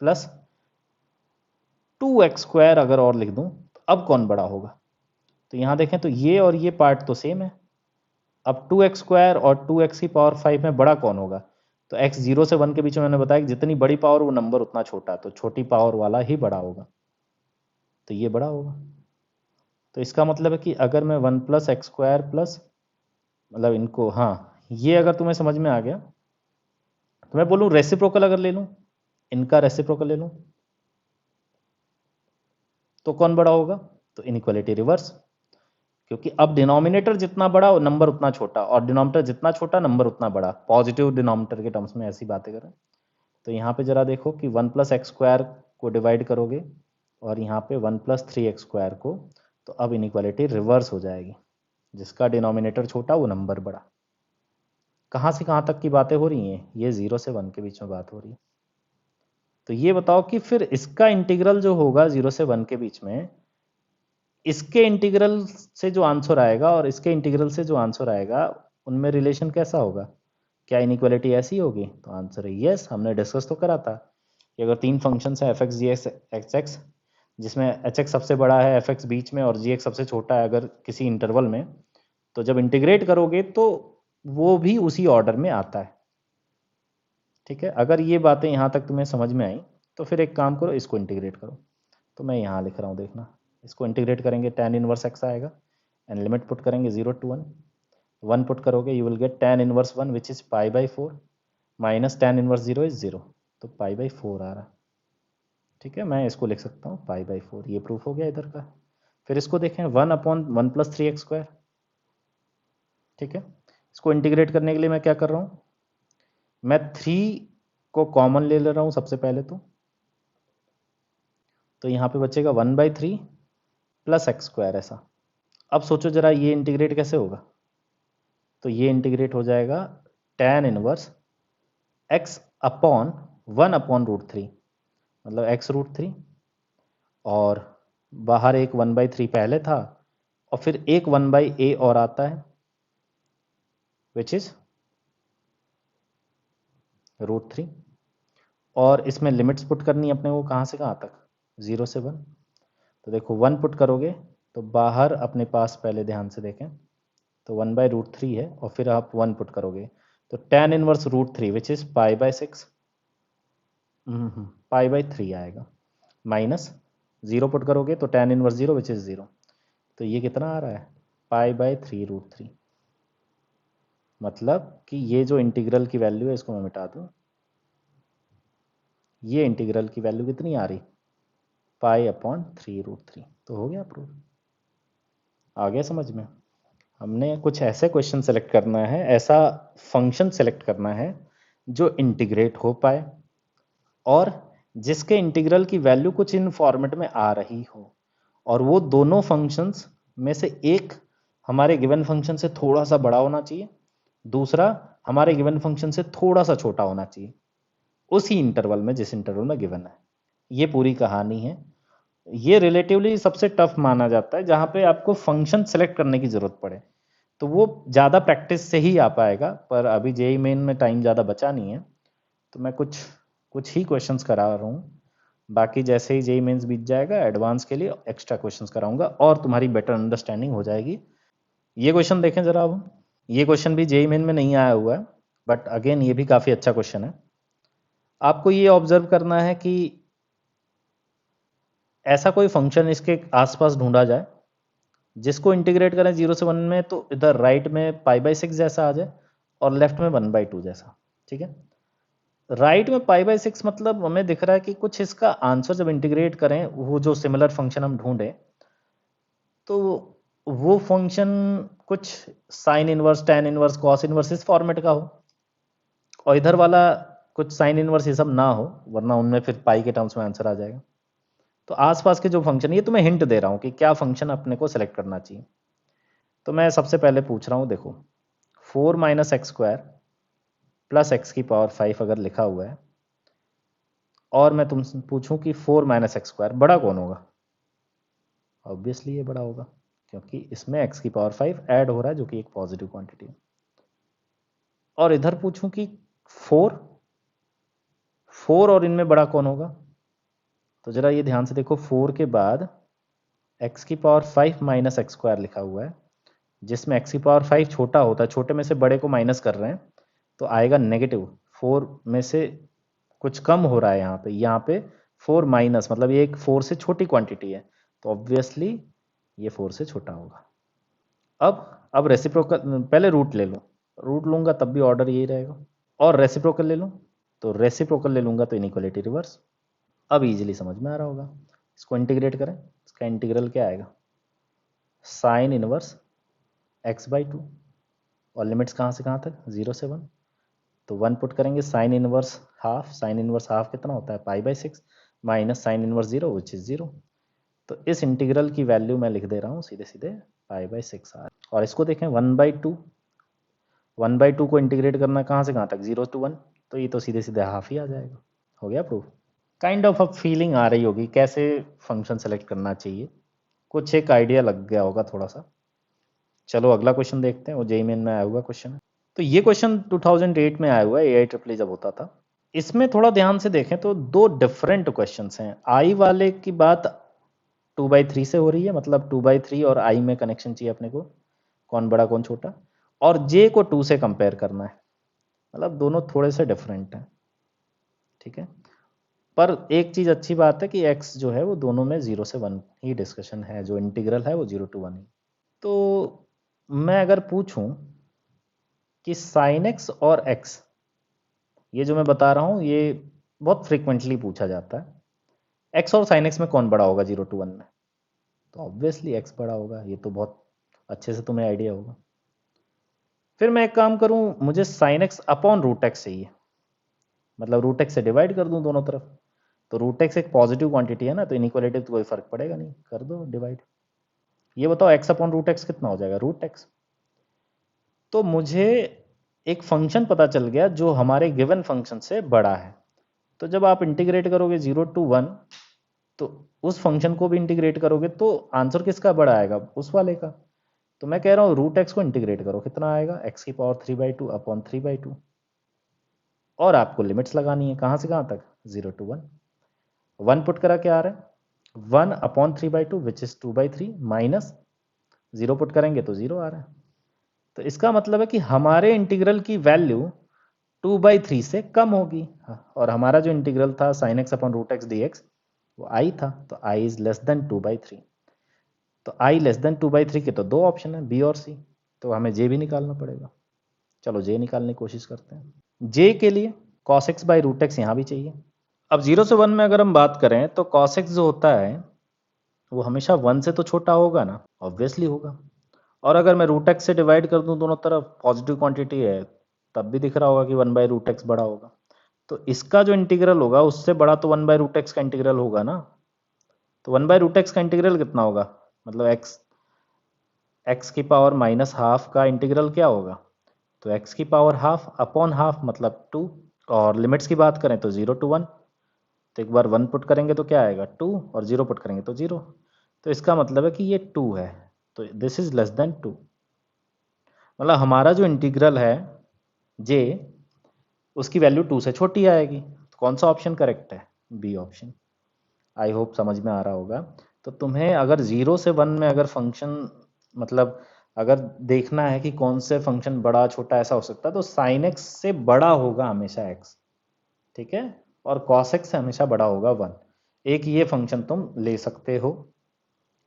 + 2x² अगर और लिख दूं तो अब कौन बड़ा होगा। तो यहां देखें तो ये और ये पार्ट तो सेम है। अब 2x² और 2x⁵ में बड़ा कौन होगा। तो x 0 से 1 के बीच में मैंने बताया कि जितनी बड़ी पावर वो नंबर उतना छोटा, तो छोटी पावर वाला ही बड़ा होगा, तो ये बड़ा होगा। तो इसका मतलब है कि अगर मैं 1 + x² प्लस, मतलब इनको, हाँ ये अगर तुम्हें समझ में आ गया तो मैं बोलूँ रेसिप्रोकल अगर ले लूँ, इनका रेसिप्रोकल ले लूँ तो कौन बड़ा होगा। तो इनइक्वालिटी रिवर्स, क्योंकि अब डिनोमिनेटर जितना बड़ा नंबर उतना छोटा, और डिनोमिनेटर जितना छोटा नंबर उतना बड़ा, पॉजिटिव डिनोमिनेटर के टर्म्स में ऐसी बातें करें। तो यहाँ पे जरा देखो कि 1 + x² को डिवाइड करोगे और यहाँ पे 1 + 3x² को, तो अब इनइक्वालिटी रिवर्स हो जाएगी, जिसका डिनोमिनेटर छोटा वो नंबर बड़ा। कहाँ से कहाँ तक की बातें हो रही हैं, ये 0 से 1 के बीच में बात हो रही है। तो ये बताओ कि फिर इसका इंटीग्रल जो होगा 0 से 1 के बीच में, इसके इंटीग्रल से जो आंसर आएगा और इसके इंटीग्रल से जो आंसर आएगा उनमें रिलेशन कैसा होगा। क्या इनइक्वालिटी ऐसी होगी। तो आंसर है यस। हमने डिस्कस तो करा था कि अगर तीन फंक्शन है f(x, g(x, h(x), जिसमें h(x) सबसे बड़ा है, f(x) बीच में और g(x) सबसे छोटा है अगर किसी इंटरवल में, तो जब इंटीग्रेट करोगे तो वो भी उसी ऑर्डर में आता है। ठीक है, अगर ये बातें यहाँ तक तुम्हें समझ में आई तो फिर एक काम करो, इसको इंटीग्रेट करो। तो मैं यहाँ लिख रहा हूँ, देखना, इसको इंटीग्रेट करेंगे tan इनवर्स x आएगा, एंड लिमिट पुट करेंगे 0 to 1, 1 पुट करोगे you will get tan inverse 1 which is π/4 minus tan inverse 0 is 0, तो π/4 आ रहा। ठीक है, मैं इसको लिख सकता हूँ π/4, ये प्रूफ हो गया इधर का। फिर इसको देखें 1/1 + 3x²। ठीक है, इसको इंटीग्रेट करने के लिए मैं क्या कर रहा हूँ, मैं 3 को कॉमन ले रहा हूँ सबसे पहले। तो यहाँ पे बचेगा 1/3 + x², ऐसा। अब सोचो जरा ये इंटीग्रेट कैसे होगा। तो ये इंटीग्रेट हो जाएगा tan इनवर्स x अपॉन 1/√3, मतलब x√3, और बाहर एक 1/3 पहले था और फिर एक 1/a और आता है विच इज √3, और इसमें लिमिट्स पुट करनी है अपने को, कहाँ से कहाँ तक, 0 से 1। तो देखो 1 पुट करोगे तो बाहर अपने पास पहले ध्यान से देखें तो 1/√3 है, और फिर आप 1 पुट करोगे तो tan इनवर्स √3 विच इज π/6 π/3 आएगा, माइनस 0 पुट करोगे तो tan इनवर्स 0 विच इज 0, तो ये कितना आ रहा है π/3√3। मतलब कि ये जो इंटीग्रल की वैल्यू है इसको मैं मिटा दूँ, ये इंटीग्रल की वैल्यू कितनी आ रही π/3√3। तो हो गया प्रूफ। आ गया समझ में। हमने कुछ ऐसे क्वेश्चन सेलेक्ट करना है, ऐसा फंक्शन सेलेक्ट करना है जो इंटीग्रेट हो पाए और जिसके इंटीग्रल की वैल्यू कुछ इन फॉर्मेट में आ रही हो, और वो दोनों फंक्शंस में से एक हमारे गिवन फंक्शन से थोड़ा सा बड़ा होना चाहिए, दूसरा हमारे गिवन फंक्शन से थोड़ा सा छोटा होना चाहिए उसी इंटरवल में जिस इंटरवल में गिवन है। ये पूरी कहानी है। ये रिलेटिवली सबसे टफ माना जाता है जहाँ पे आपको फंक्शन सेलेक्ट करने की ज़रूरत पड़े, तो वो ज़्यादा प्रैक्टिस से ही आ पाएगा। पर अभी जेईई मेन में टाइम ज़्यादा बचा नहीं है, तो मैं कुछ ही क्वेश्चंस करा रहा हूँ। बाकी जैसे ही जेईई मेंस बीत जाएगा एडवांस के लिए एक्स्ट्रा क्वेश्चंस कराऊंगा और तुम्हारी बेटर अंडरस्टैंडिंग हो जाएगी। ये क्वेश्चन देखें जरा अब। ये क्वेश्चन भी जेईई मेन में नहीं आया हुआ है, बट अगेन ये भी काफ़ी अच्छा क्वेश्चन है। आपको ये ऑब्जर्व करना है कि ऐसा कोई फंक्शन इसके आसपास ढूंढा जाए जिसको इंटीग्रेट करें 0 से 1 में तो इधर राइट में π/6 जैसा आ जाए और लेफ्ट में 1/2 जैसा। ठीक है, राइट में π/6 मतलब हमें दिख रहा है कि कुछ इसका आंसर जब इंटीग्रेट करें, वो जो सिमिलर फंक्शन हम ढूंढें तो वो फंक्शन कुछ sine inverse, tan inverse, cos inverse इस फॉर्मेट का हो, और इधर वाला कुछ साइन इनवर्स ये सब ना हो, वरना उनमें फिर पाई के टर्म्स में आंसर आ जाएगा। तो आसपास के जो फंक्शन, ये तो मैं हिंट दे रहा हूँ कि क्या फंक्शन अपने को सेलेक्ट करना चाहिए। तो मैं सबसे पहले पूछ रहा हूँ, देखो 4 - x² प्लस x⁵ अगर लिखा हुआ है और मैं तुमसे पूछूं कि 4 - x² बड़ा कौन होगा, ऑब्वियसली ये बड़ा होगा क्योंकि इसमें x⁵ ऐड हो रहा है जो कि एक पॉजिटिव क्वांटिटी है। और इधर पूछूं कि 4 और इनमें बड़ा कौन होगा, तो जरा ये ध्यान से देखो, 4 के बाद x⁵ माइनस x² लिखा हुआ है, जिसमें x⁵ छोटा होता है, छोटे में से बड़े को माइनस कर रहे हैं तो आएगा नेगेटिव। 4 में से कुछ कम हो रहा है यहाँ पे 4 माइनस, मतलब ये एक 4 से छोटी क्वांटिटी है, तो ऑब्वियसली ये 4 से छोटा होगा। अब रेसिप्रोकल, पहले रूट ले लो, रूट लूंगा तब भी ऑर्डर यही रहेगा, और रेसिप्रोकल ले लूँ तो रेसिप्रोकल ले लूंगा तो इनइक्वालिटी रिवर्स। अब इजीली समझ में आ रहा होगा। इसको इंटीग्रेट करें, इसका इंटीग्रल क्या आएगा, साइन इनवर्स x/2, और लिमिट्स कहाँ से कहाँ तक, 0 से 1, तो 1 पुट करेंगे, sine inverse half, sine inverse half कितना होता है π/6 minus sine inverse 0 which is 0। तो इस इंटीग्रल की वैल्यू मैं लिख दे रहा हूँ सीधे सीधे π/6 आ। और इसको देखें 1/2 को इंटीग्रेट करना कहाँ से कहाँ तक, 0 to 1, तो ये तो सीधे सीधे हाफ ही आ जाएगा। हो गया प्रूफ। काइंड ऑफ अब फीलिंग आ रही होगी कैसे फंक्शन सेलेक्ट करना चाहिए, कुछ एक आइडिया लग गया होगा थोड़ा सा। चलो अगला क्वेश्चन देखते हैं, वो जेईई मेन में आया हुआ क्वेश्चन है। तो ये क्वेश्चन 2008 में आया हुआ है, AIEEE जब होता था। इसमें थोड़ा ध्यान से देखें तो दो डिफरेंट क्वेश्चंस हैं। आई वाले की बात 2/3 से हो रही है, मतलब 2/3 और आई में कनेक्शन चाहिए अपने को, कौन बड़ा कौन छोटा, और जे को 2 से कंपेयर करना है, मतलब दोनों थोड़े से डिफरेंट हैं। ठीक है, पर एक चीज अच्छी बात है कि x जो है वो दोनों में 0 से 1 ही डिस्कशन है, जो इंटीग्रल है वो 0 to 1 ही। तो मैं अगर पूछूं कि साइन x और x, ये जो मैं बता रहा हूँ ये बहुत फ्रिक्वेंटली पूछा जाता है, x और साइन x में कौन बड़ा होगा 0 to 1 में, तो ऑब्वियसली x बड़ा होगा, ये तो बहुत अच्छे से तुम्हें आइडिया होगा। फिर मैं एक काम करूं, मुझे sine x upon root x चाहिए, मतलब रूट एक्स से डिवाइड कर दूं दोनों तरफ, तो रूट एक्स एक पॉजिटिव क्वांटिटी है ना, तो इनइक्वालिटी तो कोई फर्क पड़ेगा नहीं, कर दो डिवाइड। ये बताओ x अपॉन रूट एक्स कितना हो जाएगा, रूट एक्स। तो मुझे एक फंक्शन पता चल गया जो हमारे गिवन फंक्शन से बड़ा है। तो जब आप इंटीग्रेट करोगे 0 to 1, तो उस फंक्शन को भी इंटीग्रेट करोगे तो आंसर किसका बड़ा आएगा, उस वाले का। तो मैं कह रहा हूँ रूट एक्स को इंटीग्रेट करो, कितना आएगा, x⁵3/2 अपॉन 3/2, और आपको लिमिट्स लगानी है कहाँ से कहाँ तक, 0 to 1। 1 पुट करा क्या आ रहा है, 1/3/2 विच इज 2/3 माइनस 0 पुट करेंगे तो 0 आ रहा है। तो इसका मतलब है कि हमारे इंटीग्रल की वैल्यू 2/3 से कम होगी। और हमारा जो इंटीग्रल था sin x upon root x d x वो i था, तो i इज लेस देन 2/3। तो i लेस देन 2/3 के तो दो ऑप्शन है, बी और सी, तो हमें जे भी निकालना पड़ेगा। चलो जे निकालने की कोशिश करते हैं। जे के लिए cos x by root x यहाँ भी चाहिए। अब 0 से 1 में अगर हम बात करें तो cos x जो होता है वो हमेशा 1 से तो छोटा होगा ना, ऑब्वियसली होगा। और अगर मैं रूट एक्स से डिवाइड कर दूं दोनों तरफ, पॉजिटिव क्वांटिटी है, तब भी दिख रहा होगा कि 1/√x बड़ा होगा। तो इसका जो इंटीग्रल होगा उससे बड़ा तो 1/√x का इंटीग्रल होगा ना। तो 1/√x का इंटीग्रल कितना होगा, मतलब x की पावर माइनस हाफ का इंटीग्रल क्या होगा, तो x की पावर हाफ अपॉन हाफ मतलब 2। और लिमिट्स की बात करें तो 0 to 1, तो एक बार 1 पुट करेंगे तो क्या आएगा 2, और 0 पुट करेंगे तो 0। तो इसका मतलब है कि ये 2 है, तो दिस इज लेस देन 2। मतलब हमारा जो इंटीग्रल है जे, उसकी वैल्यू 2 से छोटी आएगी। तो कौन सा ऑप्शन करेक्ट है, बी ऑप्शन। आई होप समझ में आ रहा होगा। तो तुम्हें अगर 0 से 1 में अगर फंक्शन, मतलब अगर देखना है कि कौन से फंक्शन बड़ा छोटा ऐसा हो सकता है, तो साइन एक्स से बड़ा होगा हमेशा एक्स, ठीक है, और कॉस एक्स से हमेशा बड़ा होगा 1। एक ये फंक्शन तुम ले सकते हो,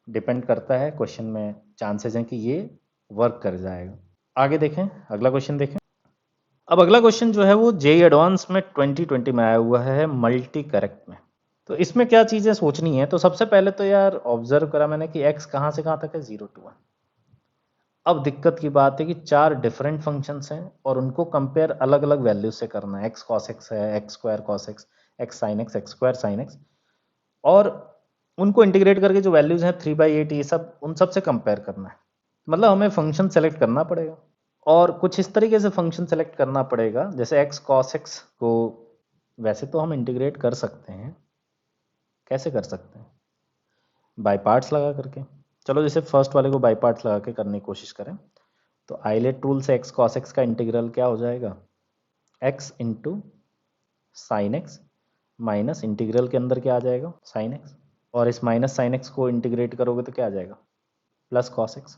डिपेंड करता है क्वेश्चन में, चांसेस हैं कि ये वर्क कर जाएगा। आगे देखें, अगला क्वेश्चन देखें। अब अगला क्वेश्चन जो है वो जेई एडवांस में 2020 में आया हुआ है, मल्टी करेक्ट में। तो इसमें क्या चीज़ें सोचनी है, तो सबसे पहले तो यार ऑब्जर्व करा मैंने कि x कहाँ से कहाँ तक है, 0 to 1। अब दिक्कत की बात है कि चार डिफरेंट फंक्शंस हैं और उनको कंपेयर अलग अलग वैल्यूज से करना है। x cos x है, x square cos x, x sin x, x square sin x, और उनको इंटीग्रेट करके जो वैल्यूज हैं 3/8 ये सब, उन सब से कंपेयर करना है। मतलब हमें फंक्शन सेलेक्ट करना पड़ेगा और कुछ इस तरीके से फंक्शन सेलेक्ट करना पड़ेगा, जैसे x cos x को वैसे तो हम इंटीग्रेट कर सकते हैं, कैसे कर सकते हैं, बाय पार्ट्स लगा करके। चलो जैसे फर्स्ट वाले को बाय पार्ट्स लगा के करने की कोशिश करें, तो आइलेट रूल से x cos x का इंटीग्रल क्या हो जाएगा, x into sine X, minus integral के अंदर क्या आ जाएगा, साइन एक्स, और इस माइनस साइन एक्स को इंटीग्रेट करोगे तो क्या आ जाएगा, प्लस कॉस एक्स।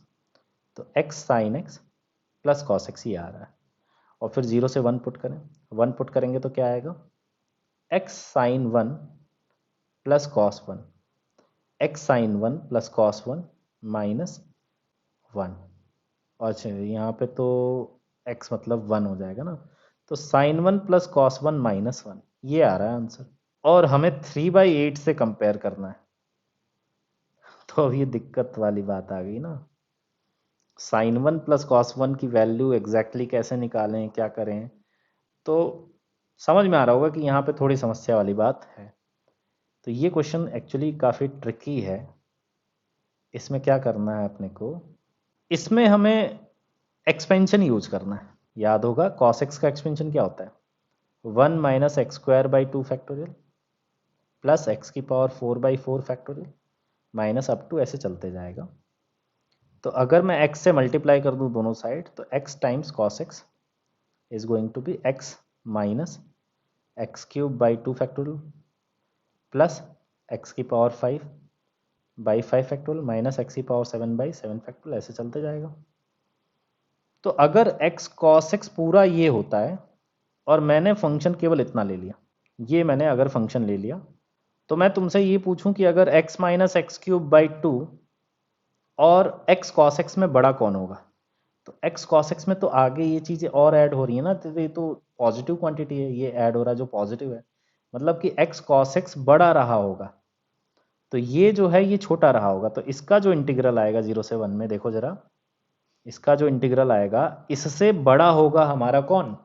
तो X sine X plus cos X ही आ रहा है। और फिर 0 से 1 पुट करें, 1 पुट करेंगे तो क्या आएगा, x sine 1 plus cos 1, x sine 1 plus cos 1 minus 1। और अच्छा यहाँ पे तो x मतलब 1 हो जाएगा ना, तो साइन 1 प्लस कॉस 1 माइनस 1, ये आ रहा है आंसर। और हमें 3/8 से कंपेयर करना है, तो अब ये दिक्कत वाली बात आ गई ना। साइन 1 प्लस कॉस 1 की वैल्यू एग्जैक्टली कैसे निकालें, क्या करें, तो समझ में आ रहा होगा कि यहाँ पे थोड़ी समस्या वाली बात है। तो ये क्वेश्चन एक्चुअली काफ़ी ट्रिकी है। इसमें क्या करना है अपने को, इसमें हमें एक्सपेंशन यूज करना है। याद होगा कॉस एक्स का एक्सपेंशन क्या होता है, 1 minus X square by 2 factorial plus x की power 4/4 factorial minus up to ऐसे चलते जाएगा। तो अगर मैं x से मल्टीप्लाई कर दूं दोनों साइड, तो x times cos x is going to be x minus x cube by 2 factorial plus x की पावर 5/5 फैक्टोरियल माइनस एक्स की पावर 7/7 फैक्टोरियल, ऐसे चलते जाएगा। तो अगर x cos x पूरा ये होता है और मैंने फंक्शन केवल इतना ले लिया, ये मैंने अगर फंक्शन ले लिया, तो मैं तुमसे ये पूछूं कि अगर x minus x cube by 2 और x cos x में बड़ा कौन होगा, तो x cos x में तो आगे ये चीज़ें और ऐड हो रही है ना, तो ये तो पॉजिटिव क्वांटिटी है, ये ऐड हो रहा है जो पॉजिटिव है, मतलब कि x cos x बड़ा रहा होगा, तो ये जो है ये छोटा रहा होगा। तो इसका जो इंटीग्रल आएगा 0 से 1 में, देखो जरा, इसका जो इंटीग्रल आएगा इससे बड़ा होगा हमारा कौन,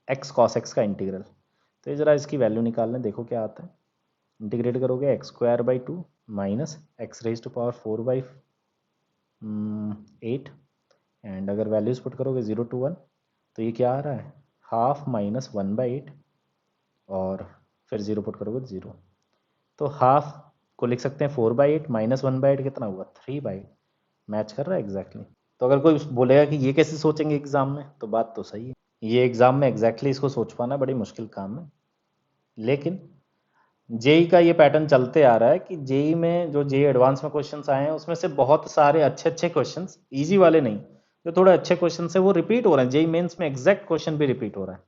x cos x का इंटीग्रल। तो ये जरा इसकी वैल्यू निकाल लें, देखो क्या आता है। इंटीग्रेट करोगे x square by 2 minus x raise to power 4/8, and अगर वैल्यूज पुट करोगे 0 to 1, तो ये क्या आ रहा है, हाफ माइनस 1/8, और फिर 0 पुट करोगे तो 0। तो हाफ को लिख सकते हैं 4/8 माइनस 1/8 कितना हुआ, 3/8। मैच कर रहा है एग्जैक्टली। तो अगर कोई बोलेगा कि ये कैसे सोचेंगे एग्जाम में, तो बात तो सही है, ये एग्जाम में एग्जैक्टली इसको सोच पाना बड़ी मुश्किल काम है। लेकिन जेई का ये पैटर्न चलते आ रहा है कि जेई में जो जेई एडवांस में क्वेश्चंस आए हैं उसमें से बहुत सारे अच्छे अच्छे क्वेश्चंस, इजी वाले नहीं, जो थोड़े अच्छे क्वेश्चन है वो रिपीट हो रहे हैं। जेई मेंस में एग्जैक्ट क्वेश्चन भी रिपीट हो रहा है।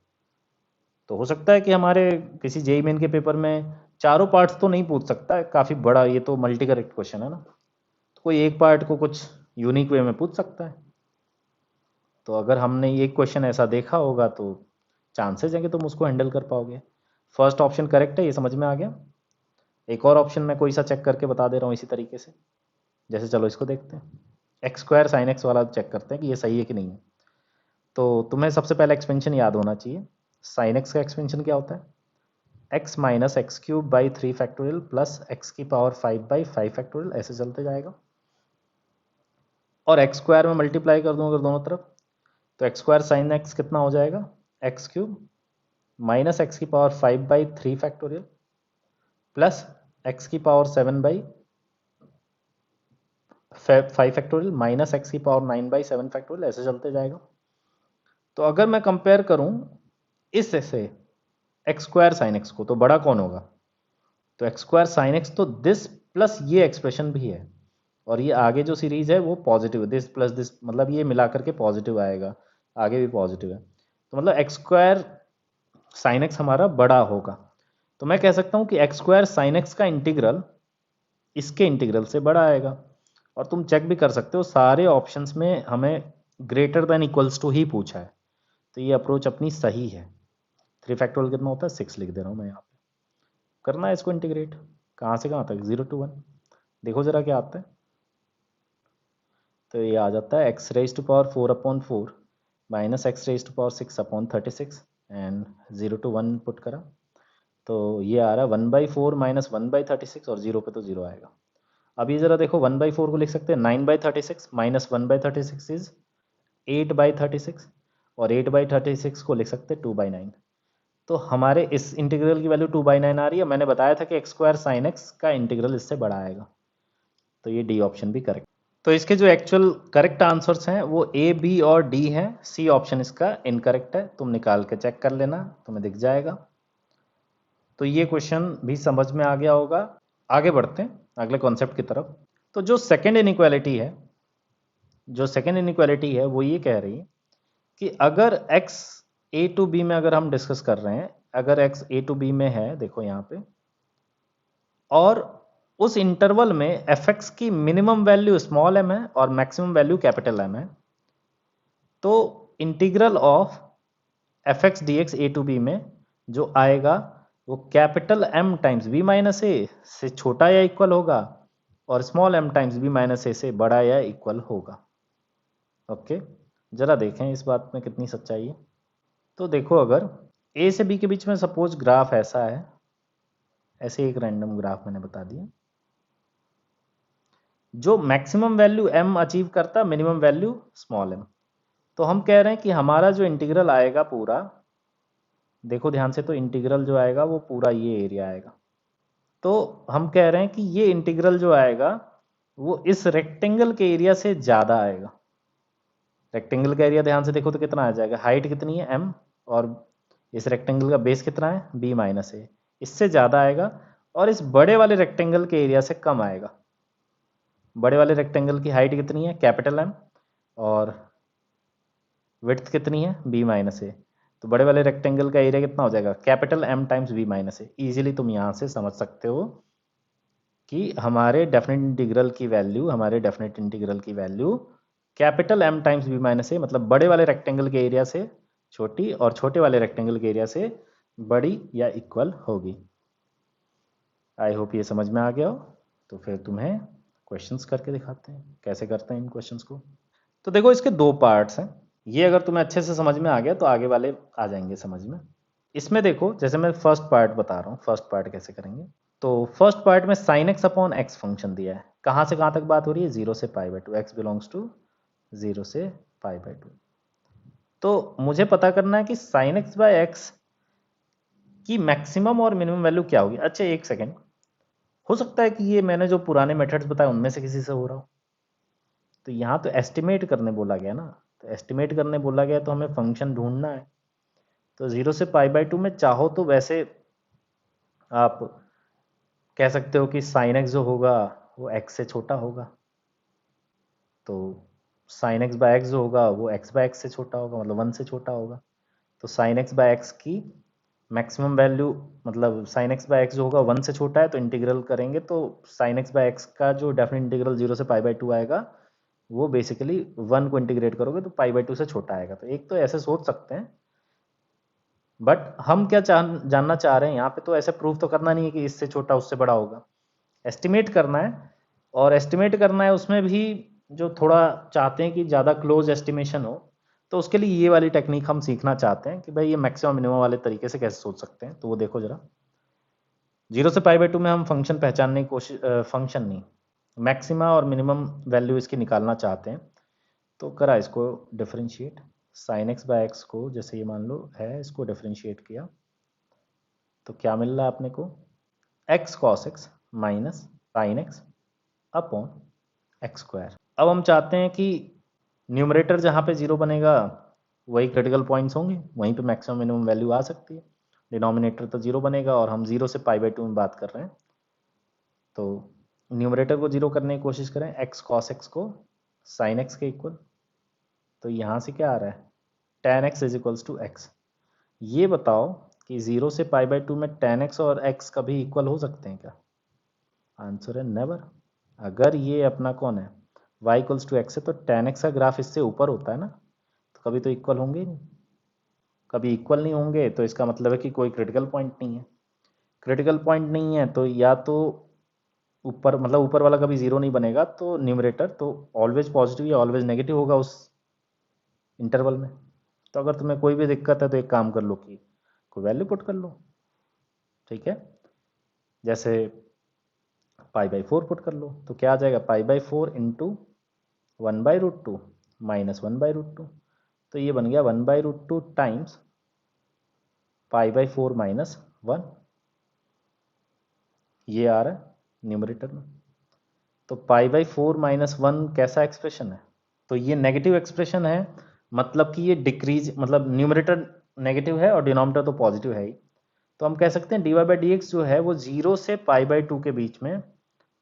तो हो सकता है कि हमारे किसी जेई मेन के पेपर में चारों पार्ट्स तो नहीं पूछ सकता है, काफ़ी बड़ा ये तो मल्टी करेक्ट क्वेश्चन है ना, तो कोई एक पार्ट को कुछ यूनिक वे में पूछ सकता है। तो अगर हमने एक क्वेश्चन ऐसा देखा होगा तो चांसेस हैं कि तुम उसको हैंडल कर पाओगे। फर्स्ट ऑप्शन करेक्ट है, ये समझ में आ गया। एक और ऑप्शन मैं कोई सा चेक करके बता दे रहा हूँ इसी तरीके से। जैसे चलो इसको देखते हैं, एक्स स्क्वायर साइन एक्स वाला चेक करते हैं कि ये सही है कि नहीं है। तो तुम्हें सबसे पहले एक्सपेंशन याद होना चाहिए। साइन एक्स का एक्सपेंशन क्या होता है? X minus x cube by 3 factorial plus x की पावर 5/5 फैक्टोरियल, ऐसे चलते जाएगा। और एक्स स्क्वायर में मल्टीप्लाई कर दूँ अगर दोनों तरफ, तो एक्स स्क्वायर साइन एक्स कितना हो जाएगा? एक्स क्यूब माइनस एक्स की पावर 5/3 फैक्टोरियल प्लस एक्स की पावर 7/5 फैक्टोरियल माइनस एक्स की पावर 9/7 फैक्टोरियल, ऐसे चलते जाएगा। तो अगर मैं कंपेयर करूं इस से एक्स स्क्वायर साइन एक्स को, तो बड़ा कौन होगा? तो एक्स स्क्वायर साइन एक्स तो दिस प्लस ये एक्सप्रेशन भी है, और ये आगे जो सीरीज है वो पॉजिटिव है, दिस प्लस दिस, मतलब ये मिला करके पॉजिटिव आएगा, आगे भी पॉजिटिव है। तो मतलब एक्स स्क्वायर साइन एक्स हमारा बड़ा होगा। तो मैं कह सकता हूँ कि एक्स स्क्वायर साइन एक्स का इंटीग्रल इसके इंटीग्रल से बड़ा आएगा। और तुम चेक भी कर सकते हो, सारे ऑप्शंस में हमें ग्रेटर देन इक्वल्स टू ही पूछा है, तो ये अप्रोच अपनी सही है। 3 फैक्टोरियल कितना होता है? 6 लिख दे रहा हूँ मैं यहाँ पे। करना है इसको इंटीग्रेट, कहाँ से कहाँ तक? 0 to 1। देखो जरा क्या आता है। तो ये आ जाता है x raise to power 4/4 minus x raise to power 6/36, and 0 to 1 put करा तो ये आ रहा है 1/4 माइनस 1/36, और 0 पे तो 0 आएगा। अब ये जरा देखो, 1/4 को लिख सकते हैं 9/36 माइनस 1/36 इज 8/36, और 8/36 को लिख सकते हैं 2/9। तो हमारे इस इंटीग्रल की वैल्यू 2/9 आ रही है। मैंने बताया था कि एक्स स्क्वायर साइन एक्स का इंटीग्रल इससे बड़ा आएगा, तो ये डी ऑप्शन भी करेक्ट। तो इसके जो एक्चुअल करेक्ट आंसर्स हैं वो ए, बी और डी हैं। सी ऑप्शन इसका इनकरेक्ट है, तुम निकाल के चेक कर लेना, तुम्हें दिख जाएगा। तो ये क्वेश्चन भी समझ में आ गया होगा। आगे बढ़ते हैं अगले कॉन्सेप्ट की तरफ। तो जो सेकेंड इनइक्वालिटी है, वो ये कह रही है कि अगर x a टू b में, अगर हम डिस्कस कर रहे हैं, अगर x a टू b में है, देखो यहाँ पे, और उस इंटरवल में fx की मिनिमम वैल्यू स्मॉल m है और मैक्सिमम वैल्यू कैपिटल M है, तो integral of fx dx a to b में जो आएगा वो capital M times b minus A से छोटा या इक्वल होगा, और small m times b minus A से बड़ा या इक्वल होगा। ओके, जरा देखें इस बात में कितनी सच्चाई है। तो देखो, अगर ए से बी के बीच में सपोज ग्राफ ऐसा है, ऐसे एक रैंडम ग्राफ मैंने बता दिया, जो मैक्सिमम वैल्यू m अचीव करता, मिनिमम वैल्यू स्मॉल m। तो हम कह रहे हैं कि हमारा जो इंटीग्रल आएगा पूरा, देखो ध्यान से, तो इंटीग्रल जो आएगा वो पूरा ये एरिया आएगा। तो हम कह रहे हैं कि ये इंटीग्रल जो आएगा वो इस रेक्टेंगल के एरिया से ज़्यादा आएगा। रेक्टेंगल का एरिया ध्यान से देखो तो कितना आ जाएगा, हाइट कितनी है m, और इस रेक्टेंगल का बेस कितना है b माइनस ए, इससे ज़्यादा आएगा, और इस बड़े वाले रेक्टेंगल के एरिया से कम आएगा। बड़े वाले रेक्टेंगल की हाइट कितनी है? कैपिटल M, और विड्थ कितनी है? b माइनस ए। तो बड़े वाले रेक्टेंगल का एरिया कितना हो जाएगा? Capital M times b minus A. Easily तुम यहाँ से समझ सकते हो कि हमारे डेफिनेट इंटीग्रल की value capital M times b minus A, मतलब बड़े वाले रेक्टेंगल के एरिया से छोटी और छोटे वाले रेक्टेंगल के एरिया से बड़ी या इक्वल होगी। आई होप ये समझ में आ गया हो। तो फिर तुम्हें क्वेश्चंस करके दिखाते हैं कैसे करते हैं इन क्वेश्चंस को। तो देखो, इसके दो पार्ट्स हैं। ये अगर तुम्हें अच्छे से समझ में आ गया तो आगे वाले आ जाएंगे समझ में। इसमें देखो, जैसे मैं फर्स्ट पार्ट बता रहा हूँ, फर्स्ट पार्ट कैसे करेंगे। तो फर्स्ट पार्ट में sine x upon x function दिया है। कहाँ से कहाँ तक बात हो रही है? 0 से π/2, एक्स बिलोंग्स टू 0 से π/2। तो मुझे पता करना है कि साइन एक्स बाय एक्स की मैक्सिमम और मिनिमम वैल्यू क्या होगी। अच्छा, एक सेकेंड, हो सकता है कि ये मैंने जो पुराने मेथड्स बताए उनमें से किसी से हो रहा हो। तो यहाँ तो एस्टिमेट करने बोला गया ना, तो एस्टिमेट करने बोला गया तो हमें फंक्शन ढूंढना है। तो 0 से π/2 में चाहो तो वैसे आप कह सकते हो कि साइन एक्स जो होगा वो एक्स से छोटा होगा, तो साइन एक्स बाय एक्स जो होगा वो एक्स बाय एक्स से छोटा होगा, मतलब 1 से छोटा होगा। तो साइन एक्स बाय एक्स की मैक्सिमम वैल्यू, मतलब साइन एक्स बाय एक्स जो होगा 1 से छोटा है, तो इंटीग्रल करेंगे तो साइन एक्स बाय एक्स का जो डेफिनेट इंटीग्रल 0 से पाई बाय 2 आएगा, वो बेसिकली 1 को इंटीग्रेट करोगे तो पाई बाय 2 से छोटा आएगा। तो एक तो ऐसे सोच सकते हैं, बट हम क्या जानना चाह रहे हैं यहाँ पे, तो ऐसे प्रूव तो करना नहीं है कि इससे छोटा उससे बड़ा होगा, एस्टिमेट करना है। और एस्टिमेट करना है उसमें भी जो थोड़ा चाहते हैं कि ज़्यादा क्लोज एस्टिमेशन हो, तो उसके लिए ये वाली टेक्निक हम सीखना चाहते हैं कि भाई ये मैक्सिमम मिनिमम वाले तरीके से कैसे सोच सकते हैं। तो वो देखो जरा, 0 से पाई बाय 2 में हम फंक्शन पहचानने की कोशिश, फंक्शन नहीं, मैक्सिमा और मिनिमम वैल्यू इसकी निकालना चाहते हैं। तो करा इसको differentiate, sine x by x को जैसे ये मान लो है, इसको डिफरेंशिएट किया तो क्या मिल रहा है अपने को, x cos x minus sine x upon x square. अब हम चाहते हैं कि न्यूमरेटर जहाँ पे 0 बनेगा वही क्रिटिकल पॉइंट्स होंगे, वहीं पे मैक्सिमम मिनिमम वैल्यू आ सकती है। डिनोमिनेटर तो 0 बनेगा और हम 0 से पाई बाय 2 में बात कर रहे हैं, तो न्यूमरेटर को 0 करने की कोशिश करें, एक्स कॉस एक्स को साइन एक्स के इक्वल। तो यहाँ से क्या आ रहा है, tan x is equals to x. ये बताओ कि 0 से पाई बाय 2 में tan x और x कभी इक्वल हो सकते हैं क्या? आंसर है नेवर। अगर ये अपना कौन है, y इक्वल्स टू एक्स है, तो tan x का ग्राफ इससे ऊपर होता है ना, तो कभी तो इक्वल होंगे ही नहीं। कभी इक्वल नहीं होंगे तो इसका मतलब है कि कोई क्रिटिकल पॉइंट नहीं है। क्रिटिकल पॉइंट नहीं है तो या तो ऊपर, मतलब ऊपर वाला कभी 0 नहीं बनेगा, तो न्यूमरेटर तो ऑलवेज पॉजिटिव या ऑलवेज नेगेटिव होगा उस इंटरवल में। तो अगर तुम्हें कोई भी दिक्कत है तो एक काम कर लो कि कोई वैल्यू पुट कर लो, ठीक है। जैसे पाई बाई 4 पुट कर लो तो क्या आ जाएगा, पाई बाई 4 इंटू 1/√2 माइनस 1/√2। तो ये बन गया 1/√2 टाइम्स पाई बाई 4 माइनस 1, ये आ रहा है न्यूमरेटर में। तो पाई बाई 4 माइनस 1 कैसा एक्सप्रेशन है, तो ये नेगेटिव एक्सप्रेशन है, मतलब कि ये डिक्रीज, मतलब न्यूमरेटर नेगेटिव है और डिनोमिनेटर तो पॉजिटिव है ही। तो हम कह सकते हैं d y by d x जो है वो 0 से पाई बाई 2 के बीच में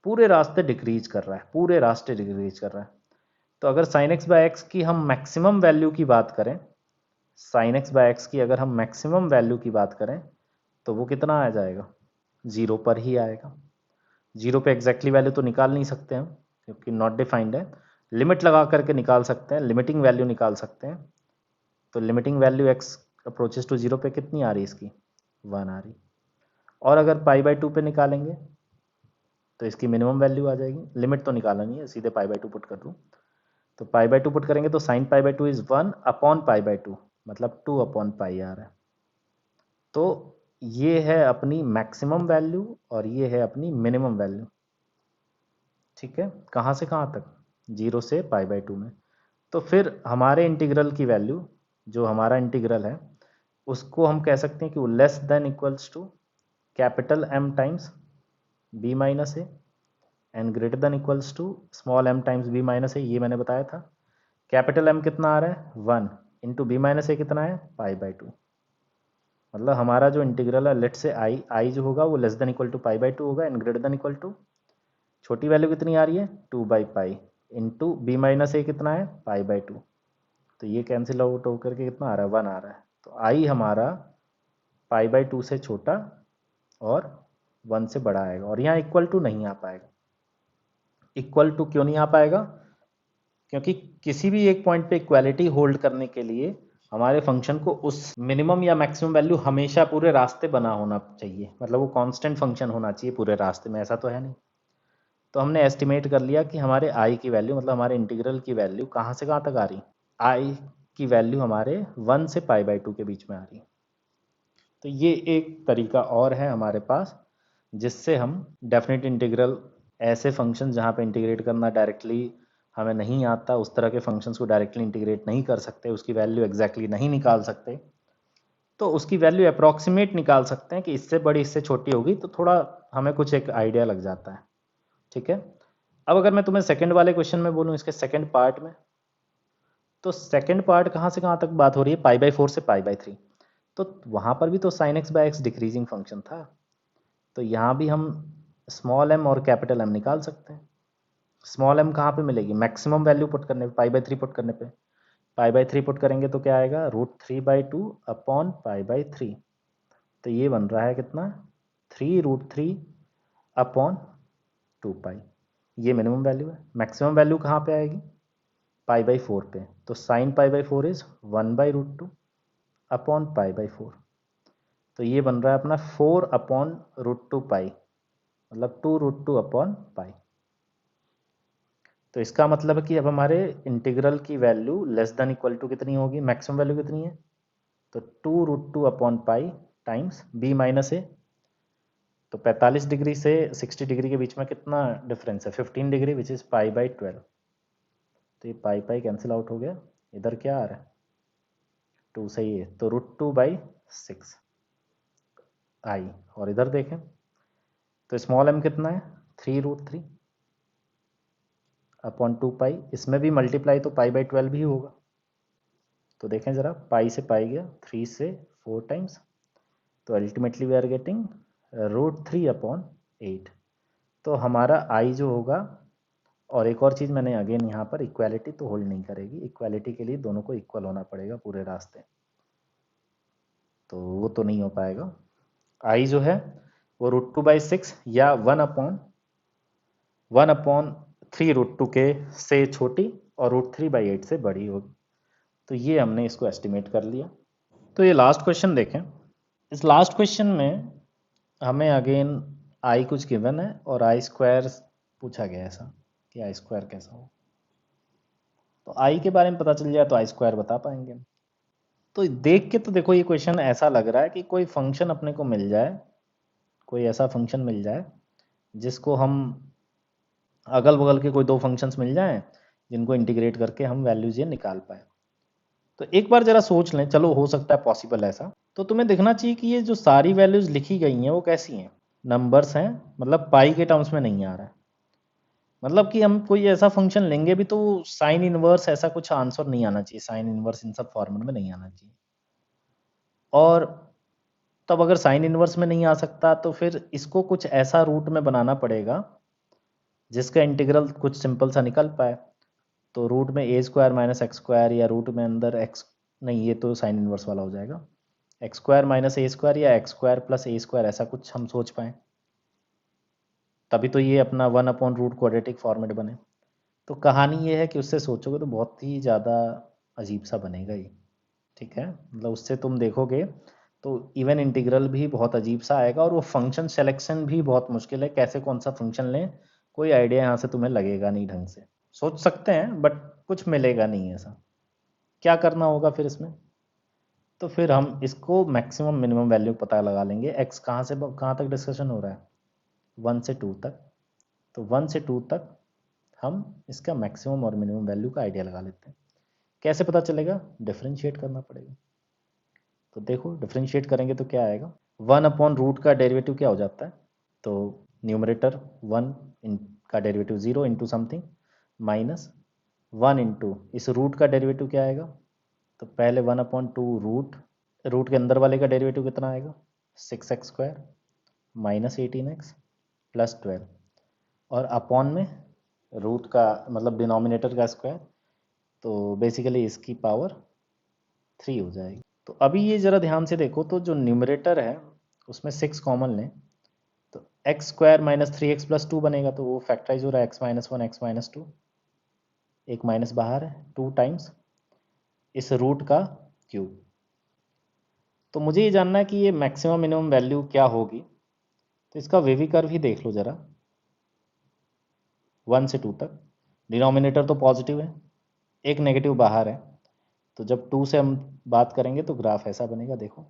पूरे रास्ते डिक्रीज कर रहा है, पूरे रास्ते डिक्रीज कर रहा है। तो अगर साइन एक्स बाय एक्स की हम मैक्सिमम वैल्यू की बात करें, साइन एक्स बाय एक्स की अगर हम मैक्सिमम वैल्यू की बात करें, तो वो कितना आ जाएगा, 0 पर ही आएगा। 0 पे एग्जैक्टली वैल्यू तो निकाल नहीं सकते हम क्योंकि नॉट डिफाइंड है, लिमिट लगा करके निकाल सकते हैं, लिमिटिंग वैल्यू निकाल सकते हैं। तो limiting value x approaches to 0 पे कितनी आ रही है इसकी, 1 आ रही। और अगर पाई बाई 2 पे निकालेंगे तो इसकी मिनिमम वैल्यू आ जाएगी, लिमिट तो निकाला नहीं है, सीधे पाई बाई 2 पुट कर दूँ। तो पाई बाई 2 पुट करेंगे तो sine pi by 2 is 1 upon pi by 2, मतलब 2 अपॉन पाई आ रहा है। तो ये है अपनी मैक्सिमम वैल्यू और ये है अपनी मिनिमम वैल्यू, ठीक है। कहाँ से कहाँ तक, 0 से पाई बाई 2 में। तो फिर हमारे इंटीग्रल की वैल्यू, जो हमारा इंटीग्रल है उसको हम कह सकते हैं कि वो less than equals to capital M times b minus A and greater than equals to small m times b minus A, ये मैंने बताया था। कैपिटल M कितना आ रहा है 1 इंटू बी माइनस ए कितना है पाई बाई 2। मतलब हमारा जो इंटीग्रल है, लेट से आई जो होगा वो less than equal to pi by 2 होगा and greater than equal to, छोटी वैल्यू कितनी आ रही है 2 by pi into B minus A कितना है पाई बाई 2। तो ये कैंसिल आउट होकर के कितना आ रहा है 1 आ रहा है। तो आई हमारा पाई बाई 2 से छोटा और 1 से बड़ा आएगा, और यहाँ इक्वल टू नहीं आ पाएगा। इक्वल टू क्यों नहीं आ पाएगा, क्योंकि किसी भी एक पॉइंट पे इक्वालिटी होल्ड करने के लिए हमारे फंक्शन को उस मिनिमम या मैक्सिमम वैल्यू हमेशा पूरे रास्ते बना होना चाहिए, मतलब वो कांस्टेंट फंक्शन होना चाहिए पूरे रास्ते में, ऐसा तो है नहीं। तो हमने एस्टिमेट कर लिया कि हमारे आई की वैल्यू, मतलब हमारे इंटीग्रल की वैल्यू कहाँ से कहाँ तक आ रही, आई की वैल्यू हमारे 1 से पाई बाई 2 के बीच में आ रही। तो ये एक तरीका और है हमारे पास जिससे हम डेफिनेट इंटीग्रल, ऐसे फंक्शन जहाँ पे इंटीग्रेट करना डायरेक्टली हमें नहीं आता, उस तरह के फंक्शंस को डायरेक्टली इंटीग्रेट नहीं कर सकते, उसकी वैल्यू एग्जैक्टली नहीं निकाल सकते, तो उसकी वैल्यू अप्रॉक्सीमेट निकाल सकते हैं कि इससे बड़ी इससे छोटी होगी, तो थोड़ा हमें कुछ एक आइडिया लग जाता है, ठीक है। अब अगर मैं तुम्हें सेकंड वाले क्वेश्चन में बोलूँ, इसके सेकंड पार्ट में, तो सेकंड पार्ट कहाँ से कहाँ तक बात हो रही है, पाई बाई 4 से पाई बाई 3। तो वहाँ पर भी तो sine x by x decreasing function था, तो यहाँ भी हम स्मॉल एम और कैपिटल एम निकाल सकते हैं। स्मॉल एम कहाँ पे मिलेगी, मैक्सिमम वैल्यू पुट करने पे, पाई/3 पुट करने पे। पाई/3 पुट करेंगे तो क्या आएगा, √3/2 अपॉन पाई/3। तो ये बन रहा है कितना, 3√3 अपॉन 2 पाई। ये मिनिमम वैल्यू है। मैक्सिमम वैल्यू कहाँ पे आएगी, पाई/4 पे। तो साइन पाई/4 इज 1/√2 अपॉन पाई/4। तो ये बन रहा है अपना 4 अपॉन √2 पाई, मतलब 2√2 अपॉन पाई। तो इसका मतलब है कि अब हमारे इंटीग्रल की value less than equal to कितनी होगी, मैक्सिमम वैल्यू कितनी है, तो 2√2 upon pi times b minus ए। तो 45 डिग्री से 60 डिग्री के बीच में कितना डिफरेंस है, 15 डिग्री, विच इज पाई/12। तो ये पाई पाई कैंसिल आउट हो गया, इधर क्या आ रहा है, 2 सही है, तो √2/6 आई। और इधर देखें तो स्मॉल m कितना है, 3√3 अपॉन 2 पाई। इसमें भी मल्टीप्लाई तो पाई/12 ही होगा। तो देखें ज़रा, पाई से पाई गया, 3 से 4 टाइम्स, तो ultimately we are getting √3 upon 8। तो हमारा आई जो होगा, और एक और चीज़ मैंने अगेन यहाँ पर, इक्वालिटी तो होल्ड नहीं करेगी, इक्वालिटी के लिए दोनों को इक्वल होना पड़ेगा पूरे रास्ते, तो वो तो नहीं हो पाएगा। आई जो है वो √2/6 या 1/3√2 के से छोटी और √3/8 से बड़ी होगी। तो ये हमने इसको एस्टिमेट कर लिया। तो ये लास्ट क्वेश्चन देखें। इस लास्ट क्वेश्चन में हमें अगेन आई कुछ गिवन है और आई स्क्वायर पूछा गया ऐसा कि आई स्क्वायर कैसा हो। तो आई के बारे में पता चल जाए तो आई स्क्वायर बता पाएंगे हम। तो देख के तो देखो ये क्वेश्चन ऐसा लग रहा है कि कोई फंक्शन अपने को मिल जाए, कोई ऐसा फंक्शन मिल जाए जिसको हम, अगल बगल के कोई दो फंक्शंस मिल जाएं जिनको इंटीग्रेट करके हम वैल्यूज ये निकाल पाए। तो एक बार जरा सोच लें, चलो हो सकता है पॉसिबल ऐसा। तो तुम्हें देखना चाहिए कि ये जो सारी वैल्यूज लिखी गई हैं वो कैसी हैं, नंबर्स हैं, मतलब पाई के टर्म्स में नहीं आ रहा है। मतलब कि हम कोई ऐसा फंक्शन लेंगे भी तो साइन इनवर्स ऐसा कुछ आंसर नहीं आना चाहिए, साइन इनवर्स इन सब फॉर्मूले में नहीं आना चाहिए। और तब अगर साइन इनवर्स में नहीं आ सकता तो फिर इसको कुछ ऐसा रूट में बनाना पड़ेगा जिसका इंटीग्रल कुछ सिंपल सा निकल पाए। तो रूट में a² - x², या रूट में अंदर x, नहीं ये तो साइन इनवर्स वाला हो जाएगा, x² - a² या x² + a², ऐसा कुछ हम सोच पाए, तभी तो ये अपना 1/√, क्वाड्रेटिक फॉर्मेट बने। तो कहानी ये है कि उससे सोचोगे तो बहुत ही ज़्यादा अजीब सा बनेगा ये, ठीक है। मतलब उससे तुम देखोगे तो इवन इंटीग्रल भी बहुत अजीब सा आएगा, और वो फंक्शन सिलेक्शन भी बहुत मुश्किल है, कैसे कौन सा फंक्शन लें, कोई आइडिया यहाँ से तुम्हें लगेगा नहीं ढंग से। सोच सकते हैं बट कुछ मिलेगा नहीं ऐसा। क्या करना होगा फिर इसमें, तो फिर हम इसको मैक्सिमम मिनिमम वैल्यू पता लगा लेंगे। एक्स कहाँ से कहाँ तक डिस्कशन हो रहा है, 1 से 2 तक। तो 1 से 2 तक हम इसका मैक्सिमम और मिनिमम वैल्यू का आइडिया लगा लेते हैं। कैसे पता चलेगा, डिफरेंशिएट करना पड़ेगा। तो देखो डिफरेंशिएट करेंगे तो क्या आएगा, 1/√, का डेरिवेटिव क्या हो जाता है, तो न्यूमरेटर 1 का derivative 0 into something, minus 1 into इस रूट का डेरिवेटिव क्या आएगा, तो पहले 1/2 रूट, रूट के अंदर वाले का डेरिवेटिव कितना आएगा, 6x² - 18x + 12, और अपॉन में रूट का मतलब डिनोमिनेटर का स्क्वायर, तो बेसिकली इसकी पावर 3 हो जाएगी। तो अभी ये ज़रा ध्यान से देखो, तो जो न्यूमरेटर है उसमें 6 कॉमन लें तो x² - 3x + 2 बनेगा, तो वो फैक्टराइज हो रहा है, x - 1 x - 2, एक माइनस बाहर है, 2 टाइम्स इस रूट का क्यूब। तो मुझे ये जानना है कि ये मैक्सिमम मिनिमम वैल्यू क्या होगी। तो इसका वेवी कर्व ही देख लो ज़रा, 1 से 2 तक, डिनोमिनेटर तो पॉजिटिव है, एक नेगेटिव बाहर है, तो जब 2 से हम बात करेंगे तो ग्राफ ऐसा बनेगा, देखो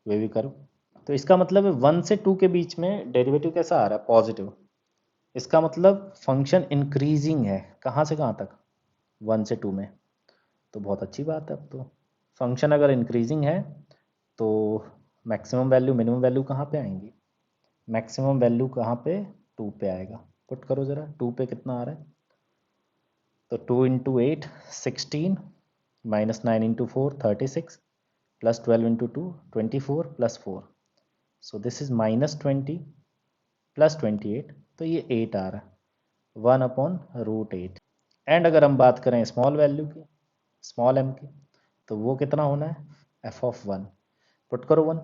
वेवी कर्व। तो इसका मतलब है 1 से 2 के बीच में डेरिवेटिव कैसा आ रहा है, पॉजिटिव। इसका मतलब फंक्शन इंक्रीजिंग है, कहाँ से कहाँ तक, 1 से 2 में। तो बहुत अच्छी बात है। अब तो फंक्शन अगर इंक्रीजिंग है तो मैक्सिमम वैल्यू मिनिमम वैल्यू कहाँ पे आएंगी, मैक्सिमम वैल्यू कहाँ पे, 2 पे आएगा। पुट करो ज़रा, 2 पे कितना आ रहा है, तो 2 into 8 16, -9 into 4 36, +12 into 2 24 + 4, so this is -20 plus 28, तो ये 8 आ रहा है, 1/√8। एंड अगर हम बात करें स्मॉल वैल्यू की, स्मॉल m की, तो वो कितना होना है, f(1). पुट करो 1,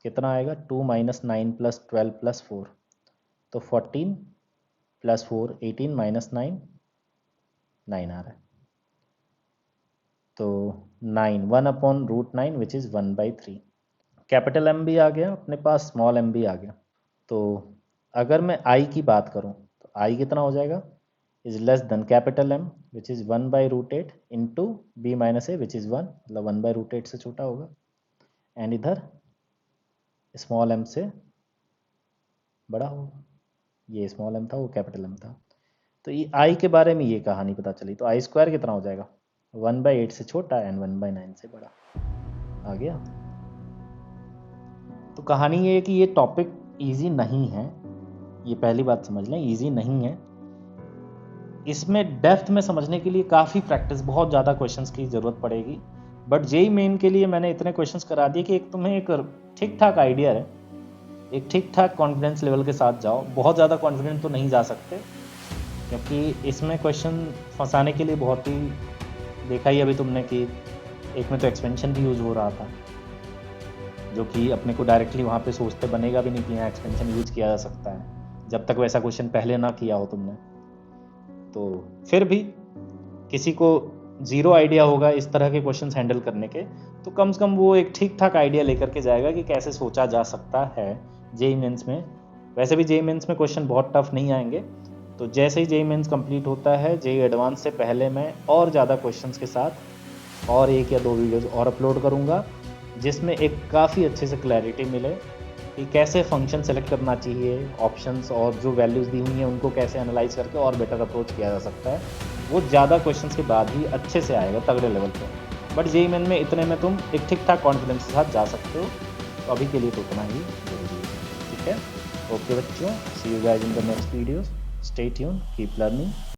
कितना आएगा, 2 - 9 + 12 + 4, तो 14 + 4 18 - 9 9 आ रहा है, तो 9 1/√9 विच इज़ 1/3। कैपिटल M भी आ गया अपने पास, स्मॉल m भी आ गया। तो अगर मैं I की बात करूं तो I कितना हो जाएगा, is less than capital M which is 1/√8 into B - A which is 1, मतलब 1/√8 से छोटा होगा, एंड इधर स्मॉल m से बड़ा होगा। ये स्मॉल m था, वो कैपिटल M था। तो ये I के बारे में ये कहानी पता चली। तो I² कितना हो जाएगा, 1/8 से छोटा एंड 1/9 से बड़ा। आ गया। तो कहानी ये है कि ये टॉपिक ईजी नहीं है, ये पहली बात समझ लें, ईजी नहीं है। इसमें डेप्थ में समझने के लिए काफ़ी प्रैक्टिस, बहुत ज़्यादा क्वेश्चंस की ज़रूरत पड़ेगी। बट जेई मेन के लिए मैंने इतने क्वेश्चंस करा दिए कि एक तुम्हें एक ठीक ठाक आइडिया है, एक ठीक ठाक कॉन्फिडेंस लेवल के साथ जाओ। बहुत ज़्यादा कॉन्फिडेंट तो नहीं जा सकते, क्योंकि इसमें क्वेश्चन फंसाने के लिए बहुत ही, देखा ही अभी तुमने कि एक में तो एक्सपेंशन भी यूज़ हो रहा था, जो कि अपने को डायरेक्टली वहाँ पे सोचते बनेगा भी नहीं कि यहाँ एक्सपेंशन यूज किया जा सकता है, जब तक वैसा क्वेश्चन पहले ना किया हो तुमने। तो फिर भी किसी को ज़ीरो आइडिया होगा इस तरह के क्वेश्चंस हैंडल करने के, तो कम से कम वो एक ठीक ठाक आइडिया लेकर के जाएगा कि कैसे सोचा जा सकता है जेई मेंस में। वैसे भी जेई मेंस में क्वेश्चन बहुत टफ नहीं आएंगे। तो जैसे ही जेई मेंस कंप्लीट होता है, जेई एडवांस से पहले मैं और ज़्यादा क्वेश्चंस के साथ और 1 या 2 वीडियोज़ और अपलोड करूँगा, जिसमें एक काफ़ी अच्छे से क्लैरिटी मिले कि कैसे फंक्शन सेलेक्ट करना चाहिए, ऑप्शंस और जो वैल्यूज़ दी हुई हैं उनको कैसे एनालाइज करके और बेटर अप्रोच किया जा सकता है। वो ज़्यादा क्वेश्चंस के बाद ही अच्छे से आएगा, तगड़े लेवल पे। बट जेईई मेन में इतने में तुम एक ठीक ठाक कॉन्फिडेंस के साथ जा सकते हो। तो अभी के लिए तो उतना ही जरूरी है, ठीक है। ओके बच्चों, see you guys in the next videos, stay tune, keep learning.